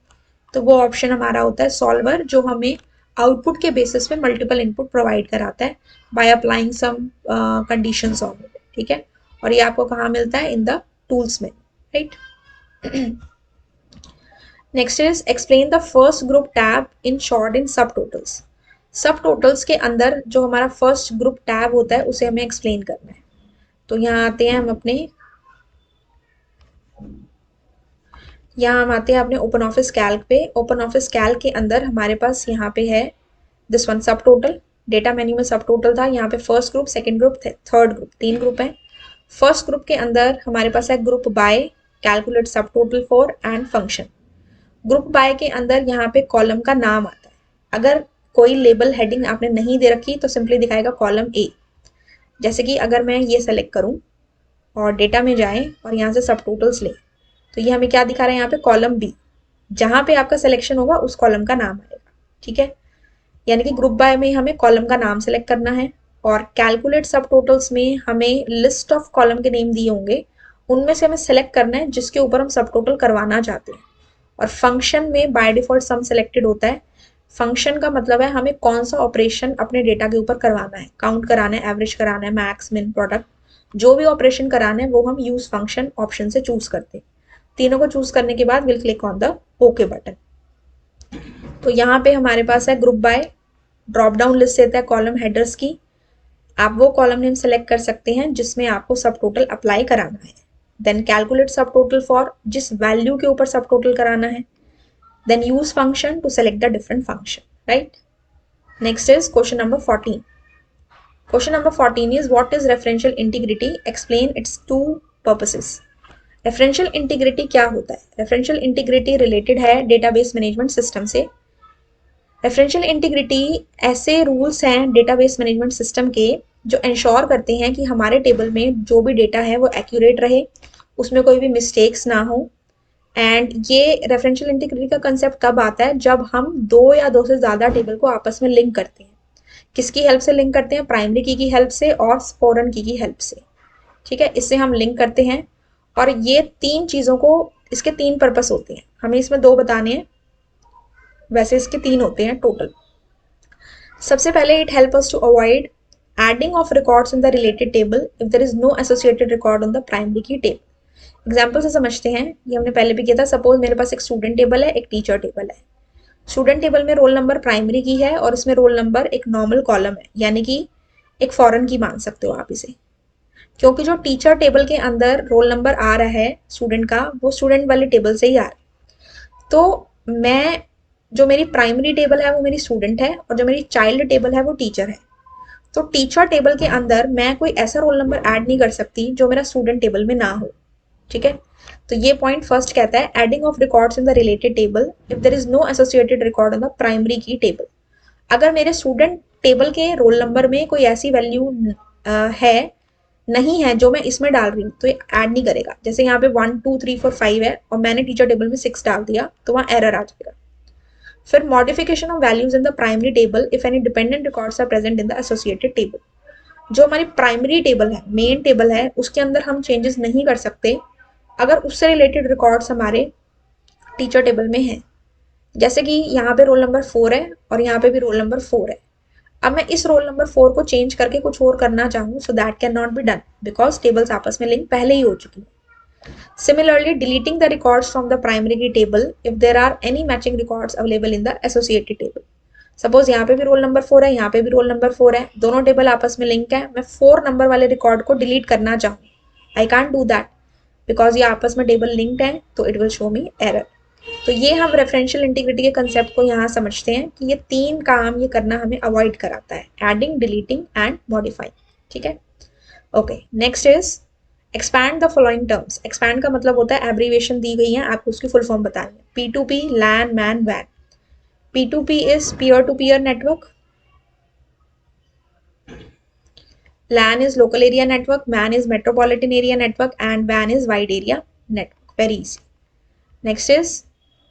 तो वो ऑप्शन हमारा होता है सॉल्वर, जो हमें आउटपुट के बेसिस पे मल्टीपल इनपुट प्रोवाइड कराता है by applying some conditions on it. ठीक है, और ये आपको कहाँ मिलता है, इन द टूल्स में. Right, next is explain the first group tab in short in subtotals. सब टोटल्स के अंदर जो हमारा फर्स्ट ग्रुप टैब होता है उसे हमें एक्सप्लेन करना है. तो यहाँ आते हैं हम अपने ओपन ऑफिस कैल्क पे. ओपन ऑफिस कैल्क के अंदर हमारे पास यहाँ पे है दिस वन सब टोटल. डेटा मेन्यू में सब टोटल था, यहाँ पे first group, second group, third group, 3 group है. फर्स्ट ग्रुप के अंदर हमारे पास है group by, calculate subtotal for and function. Group by के अंदर यहाँ पे कॉलम का नाम आता है. अगर कोई लेबल हेडिंग आपने नहीं दे रखी तो सिंपली दिखाएगा कॉलम ए. जैसे कि अगर मैं ये सेलेक्ट करूँ और डेटा में जाएं और यहाँ से सब टोटल्स लें, तो ये हमें क्या दिखा रहा है, यहाँ पे कॉलम बी. जहाँ पे आपका सिलेक्शन होगा उस कॉलम का नाम आएगा. ठीक है, यानी कि ग्रुप बाय में हमें कॉलम का नाम सेलेक्ट करना है, और कैलकुलेट सब टोटल्स में हमें लिस्ट ऑफ कॉलम के नेम दिए होंगे, उनमें से हमें सेलेक्ट करना है जिसके ऊपर हम सब टोटल करवाना चाहते हैं. और फंक्शन में बाय डिफॉल्ट सम सेलेक्टेड होता है. फंक्शन का मतलब है हमें कौन सा ऑपरेशन अपने डेटा के ऊपर करवाना है, काउंट कराना है, एवरेज कराना है, मैक्स, मिन, प्रोडक्ट, जो भी ऑपरेशन कराना है वो हम यूज फंक्शन ऑप्शन से चूज करते हैं. तीनों को चूज करने के बाद will click on the okay button. तो यहाँ पे हमारे पास है group by, drop down list देता है कॉलम हेडर्स की, आप वो कॉलम नेम सेलेक्ट कर सकते हैं जिसमें आपको सब टोटल अप्लाई कराना है। Then calculate subtotal for, जिस वैल्यू के ऊपर सब टोटल कराना है। Then use function to select the different function, right. Next is question number 14. Question number 14 is what is referential integrity? Explain its two purposes. Referential integrity क्या होता है? Referential integrity related है database management system से। Referential integrity ऐसे rules हैं database management system के जो ensure करते हैं कि हमारे टेबल में जो भी डेटा है वो accurate रहे, उसमें कोई भी mistakes ना हो। एंड ये रेफरेंशियल इंटीग्रिटी का कंसेप्ट कब आता है? जब हम दो या दो से ज़्यादा टेबल को आपस में लिंक करते हैं। किसकी हेल्प से लिंक करते हैं? प्राइमरी की हेल्प से और फॉरेन की हेल्प से, ठीक है। इससे हम लिंक करते हैं और ये तीन चीज़ों को, इसके तीन पर्पस होते हैं, हमें इसमें दो बताने हैं, वैसे इसके तीन होते हैं टोटल। सबसे पहले it help us to avoid adding of records in the related table if there is no associated record on the primary key table. Example से समझते हैं, ये हमने पहले भी किया था। सपोज मेरे पास एक स्टूडेंट टेबल है, एक टीचर टेबल है। स्टूडेंट टेबल में रोल नंबर प्राइमरी की है और इसमें रोल नंबर एक नॉर्मल कॉलम है, यानी कि एक फॉरेन की मान सकते हो आप इसे, क्योंकि जो टीचर टेबल के अंदर रोल नंबर आ रहा है स्टूडेंट का, वो स्टूडेंट वाले टेबल से ही आ रहा है। तो मैं, जो मेरी प्राइमरी टेबल है वो मेरी स्टूडेंट है और जो मेरी चाइल्ड टेबल है वो टीचर है। तो टीचर टेबल के अंदर मैं कोई ऐसा रोल नंबर ऐड नहीं कर सकती जो मेरा स्टूडेंट टेबल में ना हो, ठीक है। तो ये पॉइंट फर्स्ट कहता है adding of records in the related table if there is no associated record on the primary key table. अगर मेरे स्टूडेंट टेबल के रोल नंबर में कोई ऐसी वैल्यू है, नहीं है, जो मैं इसमें डाल रही हूँ, तो ये ऐड नहीं करेगा। जैसे यहाँ पे 1 2 3 4 5 है और मैंने टीचर टेबल में 6 डाल दिया, तो वहाँ एरर आ जाएगा। फिर modification of values in the primary table if any dependent records are present in the associated table. जो हमारी प्राइमरी टेबल है, मेन टेबल है, उसके अंदर हम चेंजेस नहीं कर सकते अगर उससे रिलेटेड रिकॉर्ड्स हमारे टीचर टेबल में हैं। जैसे कि यहाँ पे रोल नंबर 4 है और यहाँ पे भी रोल नंबर 4 है। अब मैं इस रोल नंबर 4 को चेंज करके कुछ और करना चाहूँ, सो that can not be done because tables आपस में लिंक पहले ही हो चुकी है। Similarly, deleting the records from the primary key table if there are any matching records available in the associated table. Suppose यहाँ पे भी रोल नंबर 4 है, यहाँ पे भी रोल नंबर 4 है, दोनों टेबल आपस में लिंक है, मैं 4 नंबर वाले रिकॉर्ड को डिलीट करना चाहूँ, I can't do that because ये आपस में टेबल लिंक्ड है, तो it will show me error. तो ये हम रेफरेंशियल इंटीग्रिटी के कंसेप्ट को यहाँ समझते हैं कि ये तीन काम ये करना हमें अवॉइड कराता है, एडिंग, डिलीटिंग एंड मॉडिफाइंग, ठीक है। Okay, next is expand the following terms. Expand का मतलब होता है एब्रीविएशन दी गई है, आपको उसकी फुल फॉर्म बतानी है। P2P, LAN, MAN, WAN। P2P is peer to peer network, LAN is local area network, MAN is metropolitan area network and WAN is wide area network. Very easy. Next is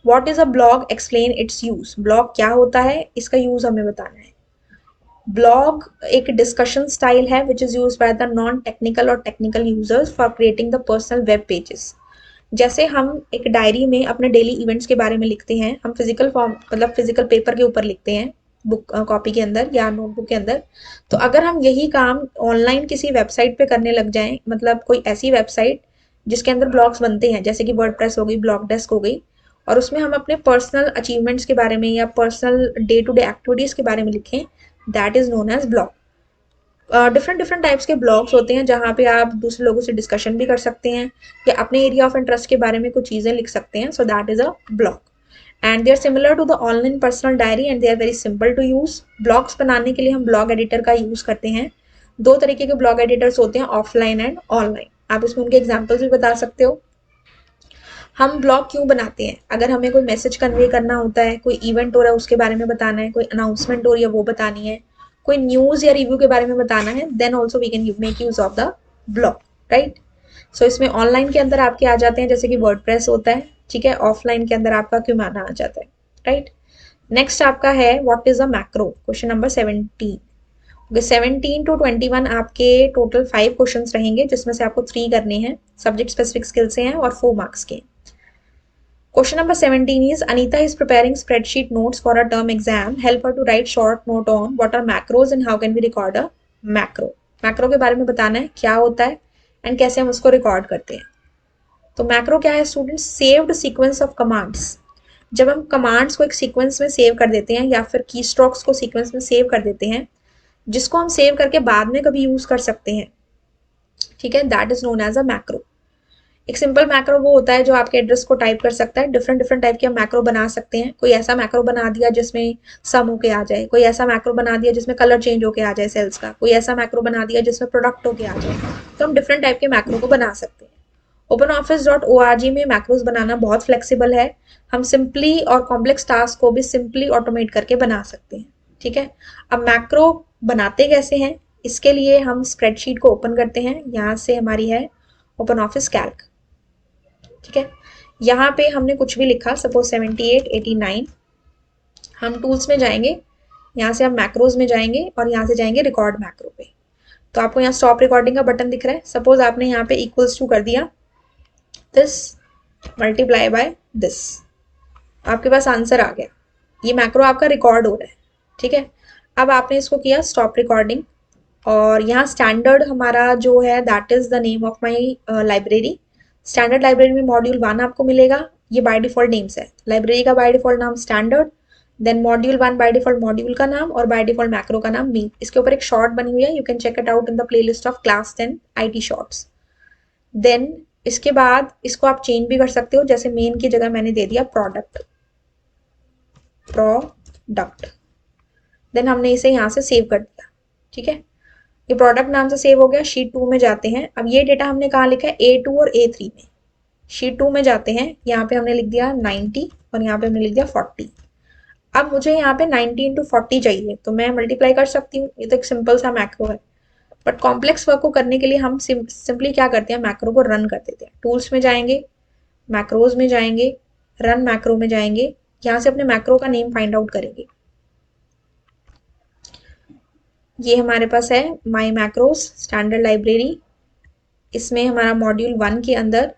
what is a blog? Explain its use. Blog क्या होता है, इसका use हमें बताना है। Blog एक discussion style है which is used by the non technical और technical users for creating the personal web pages. जैसे हम एक डायरी में अपने डेली इवेंट्स के बारे में लिखते हैं, हम फिजिकल फॉर्म मतलब फिजिकल पेपर के ऊपर लिखते हैं, बुक कॉपी के अंदर या नोटबुक के अंदर। तो अगर हम यही काम ऑनलाइन किसी वेबसाइट पे करने लग जाएं, मतलब कोई ऐसी वेबसाइट जिसके अंदर ब्लॉग्स बनते हैं, जैसे कि वर्डप्रेस हो गई, ब्लॉग डेस्क हो गई, और उसमें हम अपने पर्सनल अचीवमेंट्स के बारे में या personal day to day activities के बारे में लिखें, that is known as blog. Different types के ब्लॉग्स होते हैं जहाँ पे आप दूसरे लोगों से डिस्कशन भी कर सकते हैं या अपने एरिया ऑफ इंटरेस्ट के बारे में कुछ चीज़ें लिख सकते हैं, so that is a blog. And they are similar to the online personal diary and they are very simple to use. Blogs बनाने के लिए हम ब्लॉग एडिटर का यूज करते हैं। दो तरीके के ब्लॉग एडिटर्स होते हैं, ऑफलाइन एंड ऑनलाइन। आप इसमें उनके एग्जाम्पल्स भी बता सकते हो। हम ब्लॉग क्यों बनाते हैं? अगर हमें कोई मैसेज कन्वे करना होता है, कोई इवेंट हो रहा है उसके बारे में बताना है, कोई अनाउंसमेंट हो रही है वो बतानी है, कोई न्यूज़ या रिव्यू के बारे में बताना है, then also we can make use of the blog, right. So इसमें ऑनलाइन के अंदर आपके आ जाते हैं जैसे कि वर्डप्रेस होता है, ठीक है। ऑफलाइन के अंदर आपका क्यूमाना आ जाता है, राइट। नेक्स्ट आपका है what is a macro, question number 17। 17 to 21 आपके टोटल 5 क्वेश्चन रहेंगे, जिसमें से आपको 3 करने हैं, सब्जेक्ट स्पेसिफिक स्किल से हैं और 4 मार्क्स के। Question number 17 is Anita is preparing spreadsheet notes for a term exam. Help her to write short note on what are macros and how can we record a macro. Macro के बारे में बताना है क्या होता है and कैसे हम उसको रिकॉर्ड करते हैं। तो मैक्रो क्या है students? Saved sequence of commands. जब हम कमांड्स को एक सीक्वेंस में सेव कर देते हैं या फिर की स्ट्रोक्स को सीक्वेंस में सेव कर देते हैं, जिसको हम सेव करके बाद में कभी यूज कर सकते हैं, ठीक है, that is known as a macro. एक सिंपल मैक्रो वो होता है जो आपके एड्रेस को टाइप कर सकता है। डिफरेंट डिफरेंट टाइप के हम मैक्रो बना सकते हैं। कोई ऐसा मैक्रो बना दिया जिसमें सम होके आ जाए, कोई ऐसा मैक्रो बना दिया जिसमें कलर चेंज होके आ जाए सेल्स का, कोई ऐसा मैक्रो बना दिया जिसमें प्रोडक्ट होके आ जाए। तो हम डिफरेंट टाइप के मैक्रो को बना सकते हैं। OpenOffice.org में मैक्रोज बनाना बहुत फ्लेक्सिबल है। हम सिंपली और कॉम्प्लेक्स टास्क को भी सिंपली ऑटोमेट करके बना सकते हैं, ठीक है। अब मैक्रो बनाते कैसे हैं, इसके लिए हम स्प्रेडशीट को ओपन करते हैं। यहाँ से हमारी है OpenOffice कैल्क, ठीक है। यहाँ पे हमने कुछ भी लिखा, सपोज 78, 89, हम टूल्स में जाएंगे, यहाँ से हम मैक्रोज में जाएंगे और यहाँ से जाएंगे रिकॉर्ड मैक्रो पे। तो आपको यहाँ स्टॉप रिकॉर्डिंग का बटन दिख रहा है। सपोज आपने यहाँ पे इक्वल्स टू कर दिया दिस मल्टीप्लाई बाय दिस, आपके पास आंसर आ गया। ये मैक्रो आपका रिकॉर्ड हो रहा है, ठीक है। अब आपने इसको किया स्टॉप रिकॉर्डिंग, और यहाँ स्टैंडर्ड हमारा जो है that is the name of my library. Standard library में मॉड्यूल 1 आपको मिलेगा। ये बाय डिफॉल्ट नेम्स है, लाइब्रेरी का बाय डिफॉल्ट नाम standard, then module 1 by default module का नाम, और बाय डिफॉल्ट मैक्रो का नाम मी। इसके ऊपर एक शॉर्ट बनी हुई है, you can check it out in the playlist of class 10 IT shorts. देन इसके बाद इसको आप चेंज भी कर सकते हो, जैसे मेन की जगह मैंने दे दिया प्रोडक्ट। देन हमने इसे यहाँ से सेव कर दिया, ठीक है। ये प्रोडक्ट नाम से सेव हो गया। शीट 2 में जाते हैं। अब ये डेटा हमने कहाँ लिखा है, A2 और A3 में। शीट 2 में जाते हैं, यहाँ पे हमने लिख दिया 90 और यहाँ पे हमने लिख दिया 40। अब मुझे यहाँ पे 90 × 40 चाहिए, तो मैं मल्टीप्लाई कर सकती हूँ। ये तो एक सिंपल सा मैक्रो है, बट कॉम्प्लेक्स वर्क को करने के लिए हम सिंपली क्या करते हैं, मैक्रो को रन कर देते हैं। टूल्स में जाएंगे, मैक्रोज में जाएंगे, रन मैक्रो में जाएंगे, यहाँ से अपने मैक्रो का नेम फाइंड आउट करेंगे। ये हमारे पास है माई मैक्रोज स्टैंडर्ड लाइब्रेरी। इसमें हमारा मॉड्यूल 1 के अंदर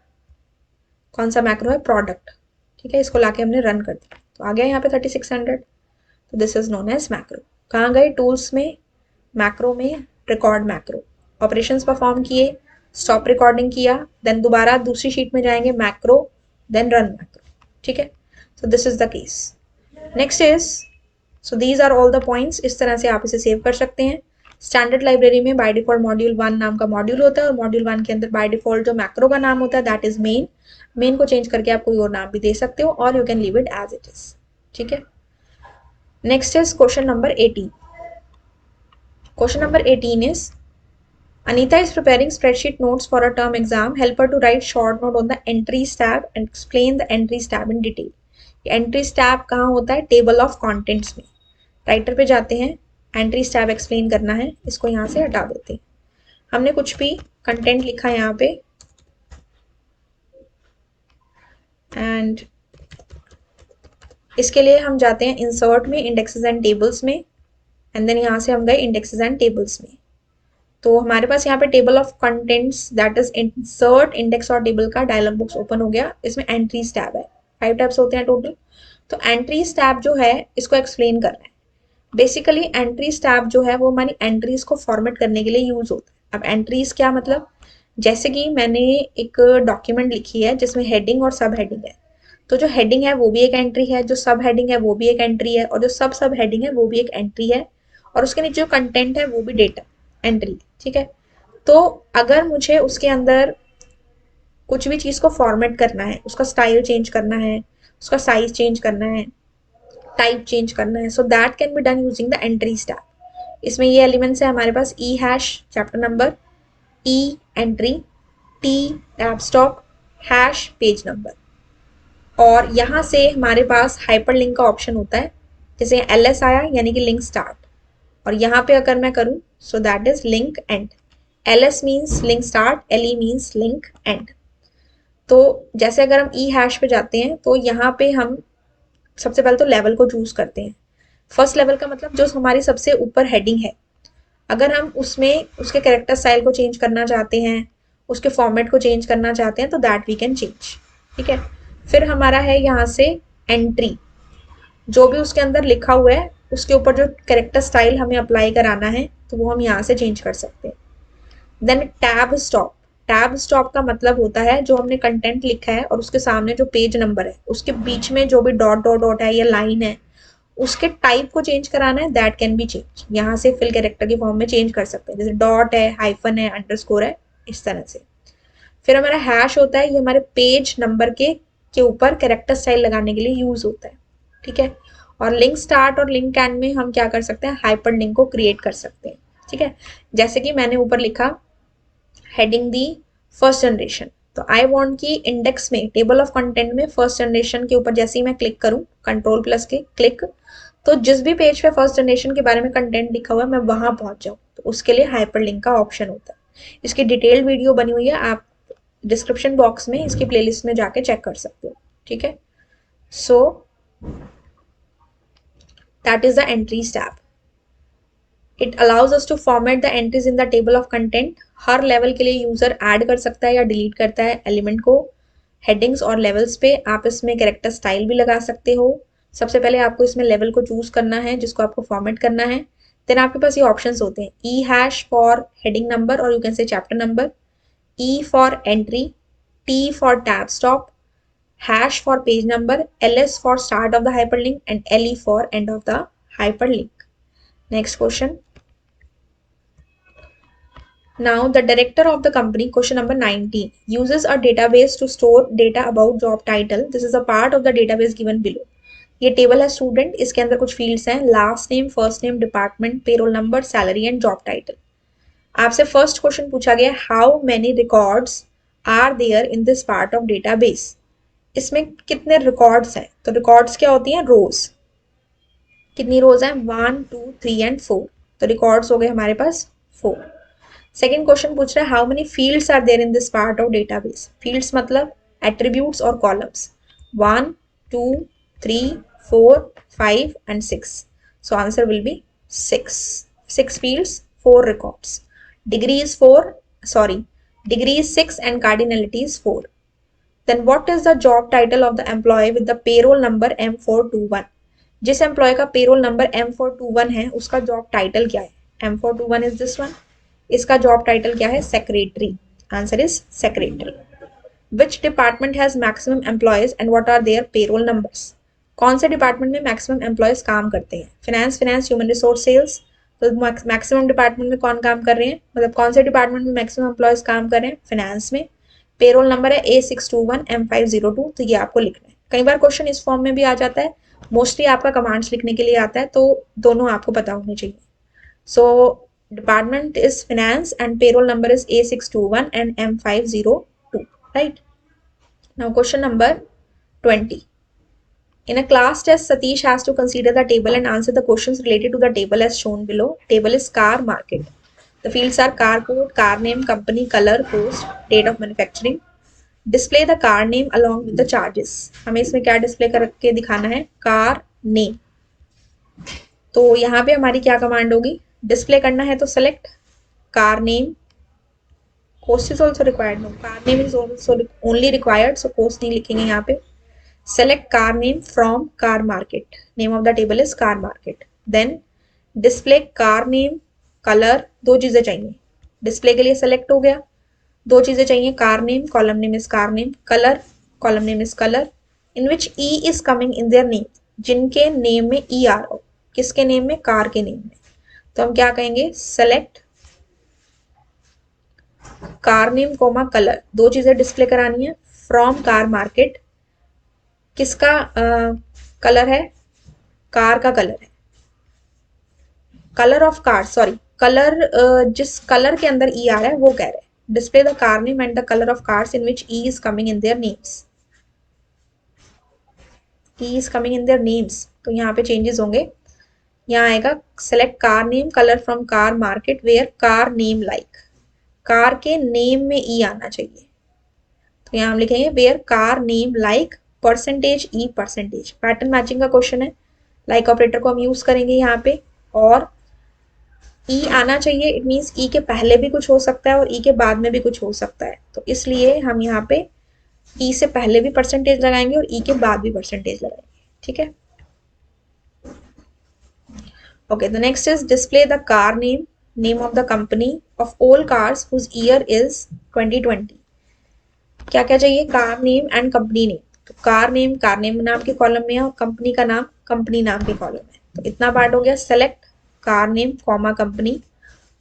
कौन सा मैक्रो है, प्रोडक्ट, ठीक है। इसको लाके हमने रन कर दिया, तो आ गया यहाँ पे 3600। तो this is known as macro. कहाँ गए, टूल्स में, मैक्रो में, रिकॉर्ड मैक्रो, ऑपरेशंस परफॉर्म किए, स्टॉप रिकॉर्डिंग किया, देन दोबारा दूसरी शीट में जाएंगे मैक्रो, देन रन मैक्रो, ठीक है। So this is the case. Next is, so these are all the points. इस तरह से आप इसे सेव कर सकते हैं। स्टैंडर्ड लाइब्रेरी में बाय डिफॉल्ट मॉड्यूल 1 नाम का मॉड्यूल होता है, और मॉड्यूल 1 के अंदर बाय डिफॉल्ट जो मैक्रो का नाम होता है दैट इज मेन। मेन को चेंज करके आप कोई और नाम भी दे सकते हो, और you can leave it as it is, ठीक है। Next is question number 18। Question number 18 is, Anita is preparing spreadsheet notes for a term exam. Help her to write short note on the entries tab and explain the entries tab in detail. Entries tab कहाँ होता है, table of contents में। Writer पे जाते हैं, entries tab explain करना है, इसको यहाँ से हटा देते हैं। हमने कुछ भी कंटेंट लिखा यहाँ पे, एंड इसके लिए हम जाते हैं इंसर्ट में, इंडेक्सेस एंड टेबल्स में, एंड देन यहाँ से हम गए इंडेक्सेस एंड टेबल्स में। तो हमारे पास यहाँ पे table of contents that is insert index और टेबल का डायलॉग बॉक्स ओपन हो गया। इसमें एंट्रीज टैब है, 5 टैब्स होते हैं टोटल। तो एंट्रीज टैब जो है इसको एक्सप्लेन कर रहा है। बेसिकली एंट्रीज टैब जो है वो हमारी एंट्रीज को फॉर्मेट करने के लिए यूज होता है। अब एंट्रीज क्या मतलब, जैसे कि मैंने एक डॉक्यूमेंट लिखी है जिसमें हेडिंग और सब हेडिंग है, तो जो हेडिंग है वो भी एक एंट्री है, जो सब हेडिंग है वो भी एक एंट्री है, और जो सब हेडिंग है वो भी एक एंट्री है, और उसके नीचे जो कंटेंट है वो भी डेटा एंट्री, ठीक है। तो अगर मुझे उसके अंदर कुछ भी चीज़ को फॉर्मेट करना है, उसका स्टाइल चेंज करना है, उसका साइज चेंज करना है, टाइप चेंज करना है, so that can be done using the entries tab. इसमें ये एलिमेंट्स है हमारे पास, E hash chapter number, E entry, T tab stock, hash page number, और यहाँ से हमारे पास हाइपर लिंक का ऑप्शन होता है। जैसे LS आया यानी कि लिंक स्टार्ट, और यहाँ पे अगर मैं करूँ सो that is link and. LS means link start, LE means link and. तो जैसे अगर हम ई हैश पे जाते हैं तो यहाँ पे हम सबसे पहले तो लेवल को चूज करते हैं। फर्स्ट लेवल का मतलब जो हमारी सबसे ऊपर हेडिंग है, अगर हम उसमें उसके कैरेक्टर स्टाइल को चेंज करना चाहते हैं, उसके फॉर्मेट को चेंज करना चाहते हैं, तो दैट वी कैन चेंज, ठीक है। फिर हमारा है यहाँ से एंट्री, जो भी उसके अंदर लिखा हुआ है उसके ऊपर जो कैरेक्टर स्टाइल हमें अप्लाई कराना है तो वो हम यहाँ से चेंज कर सकते हैं। Then tab stop, tab stop का मतलब होता है जो हमने कंटेंट लिखा है और उसके सामने जो पेज नंबर है उसके बीच में जो भी डॉट डॉट डॉट है या लाइन है उसके टाइप को चेंज कराना है, दैट कैन बी चेंज। यहाँ से फिल कैरेक्टर के फॉर्म में चेंज कर सकते हैं, जैसे डॉट है, हाइफन है, अंडरस्कोर है, इस तरह से। फिर हमारा हैश होता है, ये हमारे पेज नंबर के ऊपर कैरेक्टर स्टाइल लगाने के लिए यूज होता है, ठीक है। और लिंक स्टार्ट और लिंक एंड में हम क्या कर सकते हैं, हाइपर लिंक को क्रिएट कर सकते हैं, ठीक है। जैसे कि मैंने ऊपर लिखा हेडिंग दी फर्स्ट जनरेशन, तो आई वांट की इंडेक्स में टेबल ऑफ कंटेंट में फर्स्ट जनरेशन के ऊपर जैसे ही मैं क्लिक करूं, कंट्रोल प्लस के क्लिक, तो जिस भी पेज पे फर्स्ट जनरेशन के बारे में कंटेंट लिखा हुआ है मैं वहां पहुंच जाऊं, तो उसके लिए हाइपरलिंक का ऑप्शन होता है। इसकी डिटेल्ड वीडियो बनी हुई है, आप डिस्क्रिप्शन बॉक्स में इसकी प्लेलिस्ट में जाके चेक कर सकते हो, ठीक है। So that is the entries tab. It allows us to format the entries in the table of content. हर लेवल के लिए यूजर ऐड कर सकता है या डिलीट करता है एलिमेंट को। हेडिंग्स और लेवल्स पे आप इसमें कैरेक्टर स्टाइल भी लगा सकते हो। सबसे पहले आपको इसमें लेवल को चूज करना है जिसको आपको फॉर्मेट करना है। देन आपके पास ये ऑप्शंस होते हैं, ई हैश फॉर हेडिंग नंबर और you can say chapter number, E for entry, T for tab stop, hash for page number, ls for start of the hyperlink, and le for end of the hyperlink. Next question. Now the director of the company, question number 19, uses a database to store data about job title. This is a part of the database given below. ये table है student, इसके अंदर कुछ fields हैं, last name, first name, department, payroll number, salary and job title. आपसे first question पूछा गया, how many records are there in this part of database. इसमें कितने रिकॉर्ड्स हैं, तो रिकॉर्ड्स क्या होती हैं, रोज। कितनी रोज हैं, 1 2 3 एंड 4, तो रिकॉर्ड्स हो गए हमारे पास 4। सेकंड क्वेश्चन पूछ रहा है, how many fields are there in this part of database. Fields मतलब एट्रीब्यूट्स और columns, 1 2 3 4 5 and 6, so answer will be 6 fields 4 records. Degree is 4, sorry, degree is 6 and cardinality is 4। Then what is the job title of the employee with the payroll number M421? जिस employ का payroll number M421 है उसका job title क्या है, M421 is this one, इसका job title क्या है, secretary. Answer is secretary. Which department has maximum employees and what are their payroll numbers. कौन से डिपार्टमेंट में मैक्सिमम एम्प्लॉयज काम करते हैं, फाइनेंस, ह्यूमन रिसोर्स, सेल्स। तो मैक्सिमम डिपार्टमेंट में कौन काम कर रहे हैं, मतलब कौन से डिपार्टमेंट में मैक्सिमम एम्प्लॉयज काम कर रहे हैं, फाइनेंस में। पेरोल नंबर है A621M502, तो ये आपको लिखना है। कई बार क्वेश्चन इस फॉर्म में भी आ जाता है, मोस्टली आपका कमांड्स लिखने के लिए आता है, तो दोनों आपको पता होने चाहिए। So department is finance and payroll number is A621 and M502, right. Now question number 20. In a class test, Satish has to consider the table and answer the questions related to the table as shown below. Table is car market. The fields are car code, car name, company, color, post, date of manufacturing. Display the car name along with the charges. हमें इसमें क्या display करके दिखाना है, car name. तो यहाँ पे हमारी क्या कमांड होगी, डिस्प्ले करना है तो select car name, cost is also required, no, car name is also only required, so cost नहीं लिखेंगे यहाँ पे। Select car name from car market, name of the table is car market. Then display car name, colour, दो चीजें चाहिए, display के लिए select हो गया, दो चीजें चाहिए, car name, column name is car name, colour, column name is colour, in which E is coming in their name, जिनके नेम में ई आ रहा हो, किसके नेम में, कार के नेम में। तो हम क्या कहेंगे, select car name comma colour, दो चीजें डिस्प्ले करानी है, फ्रॉम कार मार्केट, किसका कलर है, कार का कलर है, colour of car, sorry, colour जिस कलर के अंदर ई आ रहा है वो कह रहे हैं, display the car name and the colour of cars in which E is coming in their names, E is coming in their names. तो यहाँ पे चेंजेस होंगे, यहाँ आएगा select car name colour from car market where car name like, car के name में E आना चाहिए, तो यहाँ हम लिखेंगे where car name like percentage E percentage. Pattern matching का क्वेश्चन है, लाइक ऑपरेटर को हम यूज करेंगे यहाँ पे, और ई आना चाहिए, इट मीन्स ई के पहले भी कुछ हो सकता है और ई के बाद में भी कुछ हो सकता है, तो इसलिए हम यहाँ पे ई से पहले भी परसेंटेज लगाएंगे और ई के बाद भी परसेंटेज लगाएंगे, ठीक है। Okay, the next is display the car name, name of the company, of all cars whose year is 2020. क्या क्या चाहिए? Car name and company name. तो कार नेम नाम के कॉलम में है और कंपनी का नाम कंपनी नाम के कॉलम में. तो इतना पार्ट हो गया. Select car name comma company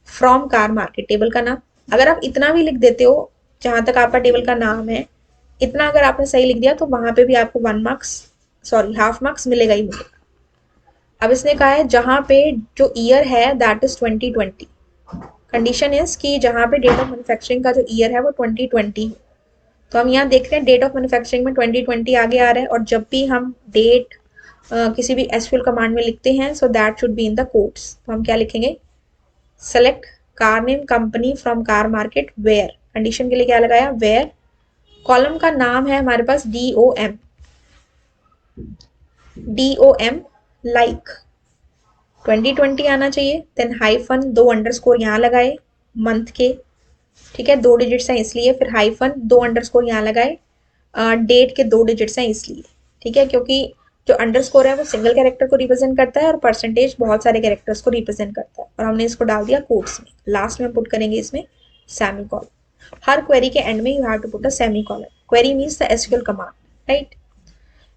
from car market, table का नाम. अगर आप इतना भी लिख देते हो जहां तक आपका टेबल का नाम है, इतना अगर आपने सही लिख दिया तो वहां पे भी आपको 1 मार्क्स, सॉरी हाफ मार्क्स मिलेगा ही मिलेगा. अब इसने कहा है जहां पे जो ईयर है दैट इज 2020. कंडीशन इज कि जहां पे डेट ऑफ मैन्युफैक्चरिंग का जो ईयर है वो 2020 है. तो हम यहाँ देख रहे हैं डेट ऑफ मैन्युफैक्चरिंग में 2020 आगे आ रहा है, और जब भी हम डेट किसी भी एसक्यूएल कमांड में लिखते हैं so that should be in the quotes. तो हम क्या लिखेंगे? Select car name company from car market where. Condition के लिए क्या लगाया? वेयर. कॉलम का नाम है हमारे पास DOM. लाइक 2020 आना चाहिए. देन हाइफन, 2 अंडरस्कोर यहाँ लगाए मंथ के, ठीक है, 2 डिजिट्स हैं इसलिए. फिर हाइफन, 2 अंडरस्कोर यहाँ लगाए डेट के 2 डिजिट्स हैं इसलिए, ठीक है, क्योंकि जो अंडरस्कोर है वो सिंगल कैरेक्टर को रिप्रेजेंट करता है और परसेंटेज बहुत सारे कैरेक्टर्स को रिप्रेजेंट करता है. और हमने इसको डाल दिया कोट्स में. लास्ट में पुट करेंगे इसमें सेमीकोलन. हर क्वेरी के एंड में you have to put a semicolon. Query means the SQL command, right.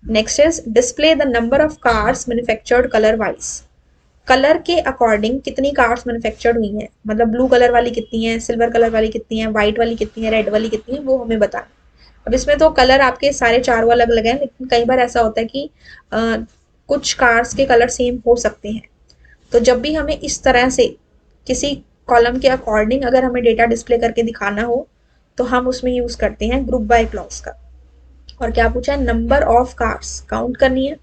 Next is display the number of cars manufactured colour wise. Colour के अकॉर्डिंग कितनी कार्स मैन्युफैक्चर्ड हुई हैं, मतलब ब्लू कलर वाली कितनी है, सिल्वर कलर वाली कितनी है, व्हाइट वाली कितनी है, रेड वाली कितनी है, वो हमें बताना. अब इसमें तो कलर आपके सारे चारों अलग अलग हैं, लेकिन कई बार ऐसा होता है कि कुछ कार्स के कलर सेम हो सकते हैं. तो जब भी हमें इस तरह से किसी कॉलम के अकॉर्डिंग अगर हमें डेटा डिस्प्ले करके दिखाना हो तो हम उसमें यूज करते हैं ग्रुप बाय क्लॉज का. और क्या पूछा है? नंबर ऑफ कार्स काउंट करनी है,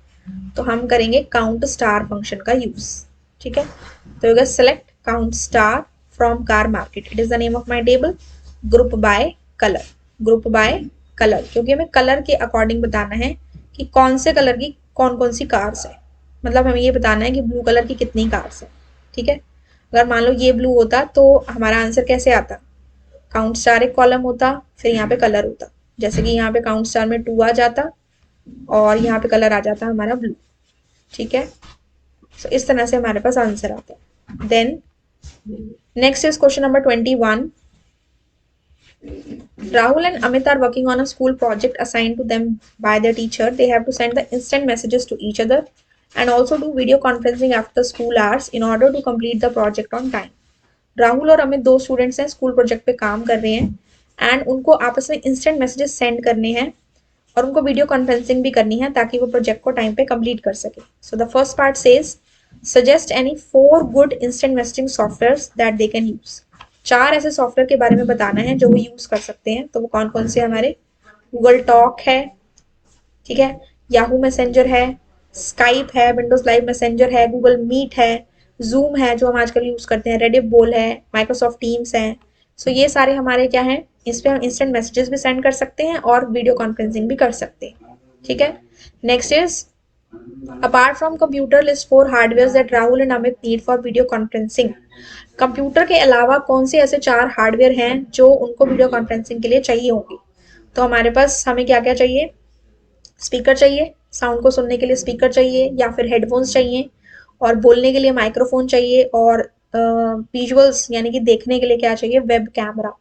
तो हम करेंगे काउंट स्टार फंक्शन का यूज, ठीक है. तो होगा select count star from car market. It is the name of my table. Group by colour, group by colour, क्योंकि हमें कलर के अकॉर्डिंग बताना है कि कौन से कलर की कौन कौन सी कार्स है. मतलब हमें ये बताना है कि ब्लू कलर की कितनी कार्स है, ठीक है. अगर मान लो ये ब्लू होता तो हमारा आंसर कैसे आता? काउंट स्टार एक कॉलम होता, फिर यहाँ पे कलर होता. जैसे कि यहाँ पे काउंट स्टार में 2 आ जाता और यहाँ पे कलर आ जाता हमारा ब्लू, ठीक है. सो इस तरह से हमारे पास आंसर आता है. Then next is question number 21. Rahul and Amit are working on a school project assigned to them by their teacher. They have to send the instant messages to each other and also do video conferencing after school hours in order to complete the project on time. Rahul और Amit 2 students हैं, school project पे काम कर रहे हैं and उनको आपस में इंस्टेंट मैसेजेस सेंड करने हैं और उनको वीडियो कॉन्फ्रेंसिंग भी करनी है ताकि वो प्रोजेक्ट को टाइम पे कंप्लीट कर सके. So the first part says suggest any 4 good instant messaging softwares that they can use. 4 ऐसे सॉफ्टवेयर के बारे में बताना है जो वो यूज कर सकते हैं. तो वो कौन कौन से हमारे? गूगल टॉक है, ठीक है, याहू मैसेंजर है, स्काइप है, विंडोज लाइव मैसेंजर है, गूगल मीट है, जूम है जो हम आजकल यूज करते हैं, रेडिफ बोल है, माइक्रोसॉफ्ट टीम्स है. सो ये सारे हमारे क्या हैं? इस पे हम इंस्टेंट मैसेजेस भी सेंड कर सकते हैं और वीडियो कॉन्फ्रेंसिंग भी कर सकते हैं, ठीक है. Next is apart from computer list 4 hardware that Rahul and Amit need for video conferencing. Computer के अलावा कौन से ऐसे 4 हार्डवेयर हैं जो उनको वीडियो कॉन्फ्रेंसिंग के लिए चाहिए होंगे? तो हमारे पास हमें क्या क्या चाहिए? स्पीकर चाहिए, साउंड को सुनने के लिए स्पीकर चाहिए, या फिर हेडफोन्स चाहिए, और बोलने के लिए माइक्रोफोन चाहिए, और विजुअल्स यानी कि देखने के लिए क्या चाहिए? वेब कैमरा,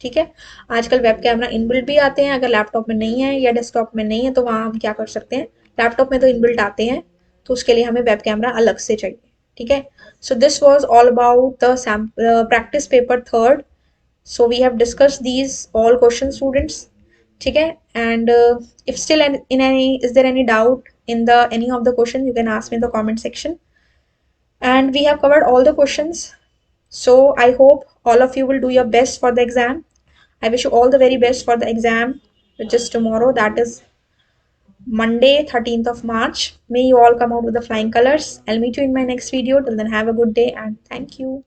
ठीक है. आजकल वेब कैमरा इनबिल्ट भी आते हैं, अगर लैपटॉप में नहीं है या डेस्कटॉप में नहीं है तो वहाँ हम क्या कर सकते हैं? लैपटॉप में तो इनबिल्ट आते हैं, तो उसके लिए हमें वेब कैमरा अलग से चाहिए, ठीक है. So this was all about the practice paper 3rd. So we have discuss these all question students, ठीक है. And if still in any is there any doubt in the any of the question, you can ask me in the comment section. And we have covered all the questions, so I hope all of you will do your best for the exam. I wish you all the very best for the exam, which is tomorrow, that is Monday 13th of March. May you all come out with the flying colors. I'll meet you in my next video. Till then, have a good day and thank you.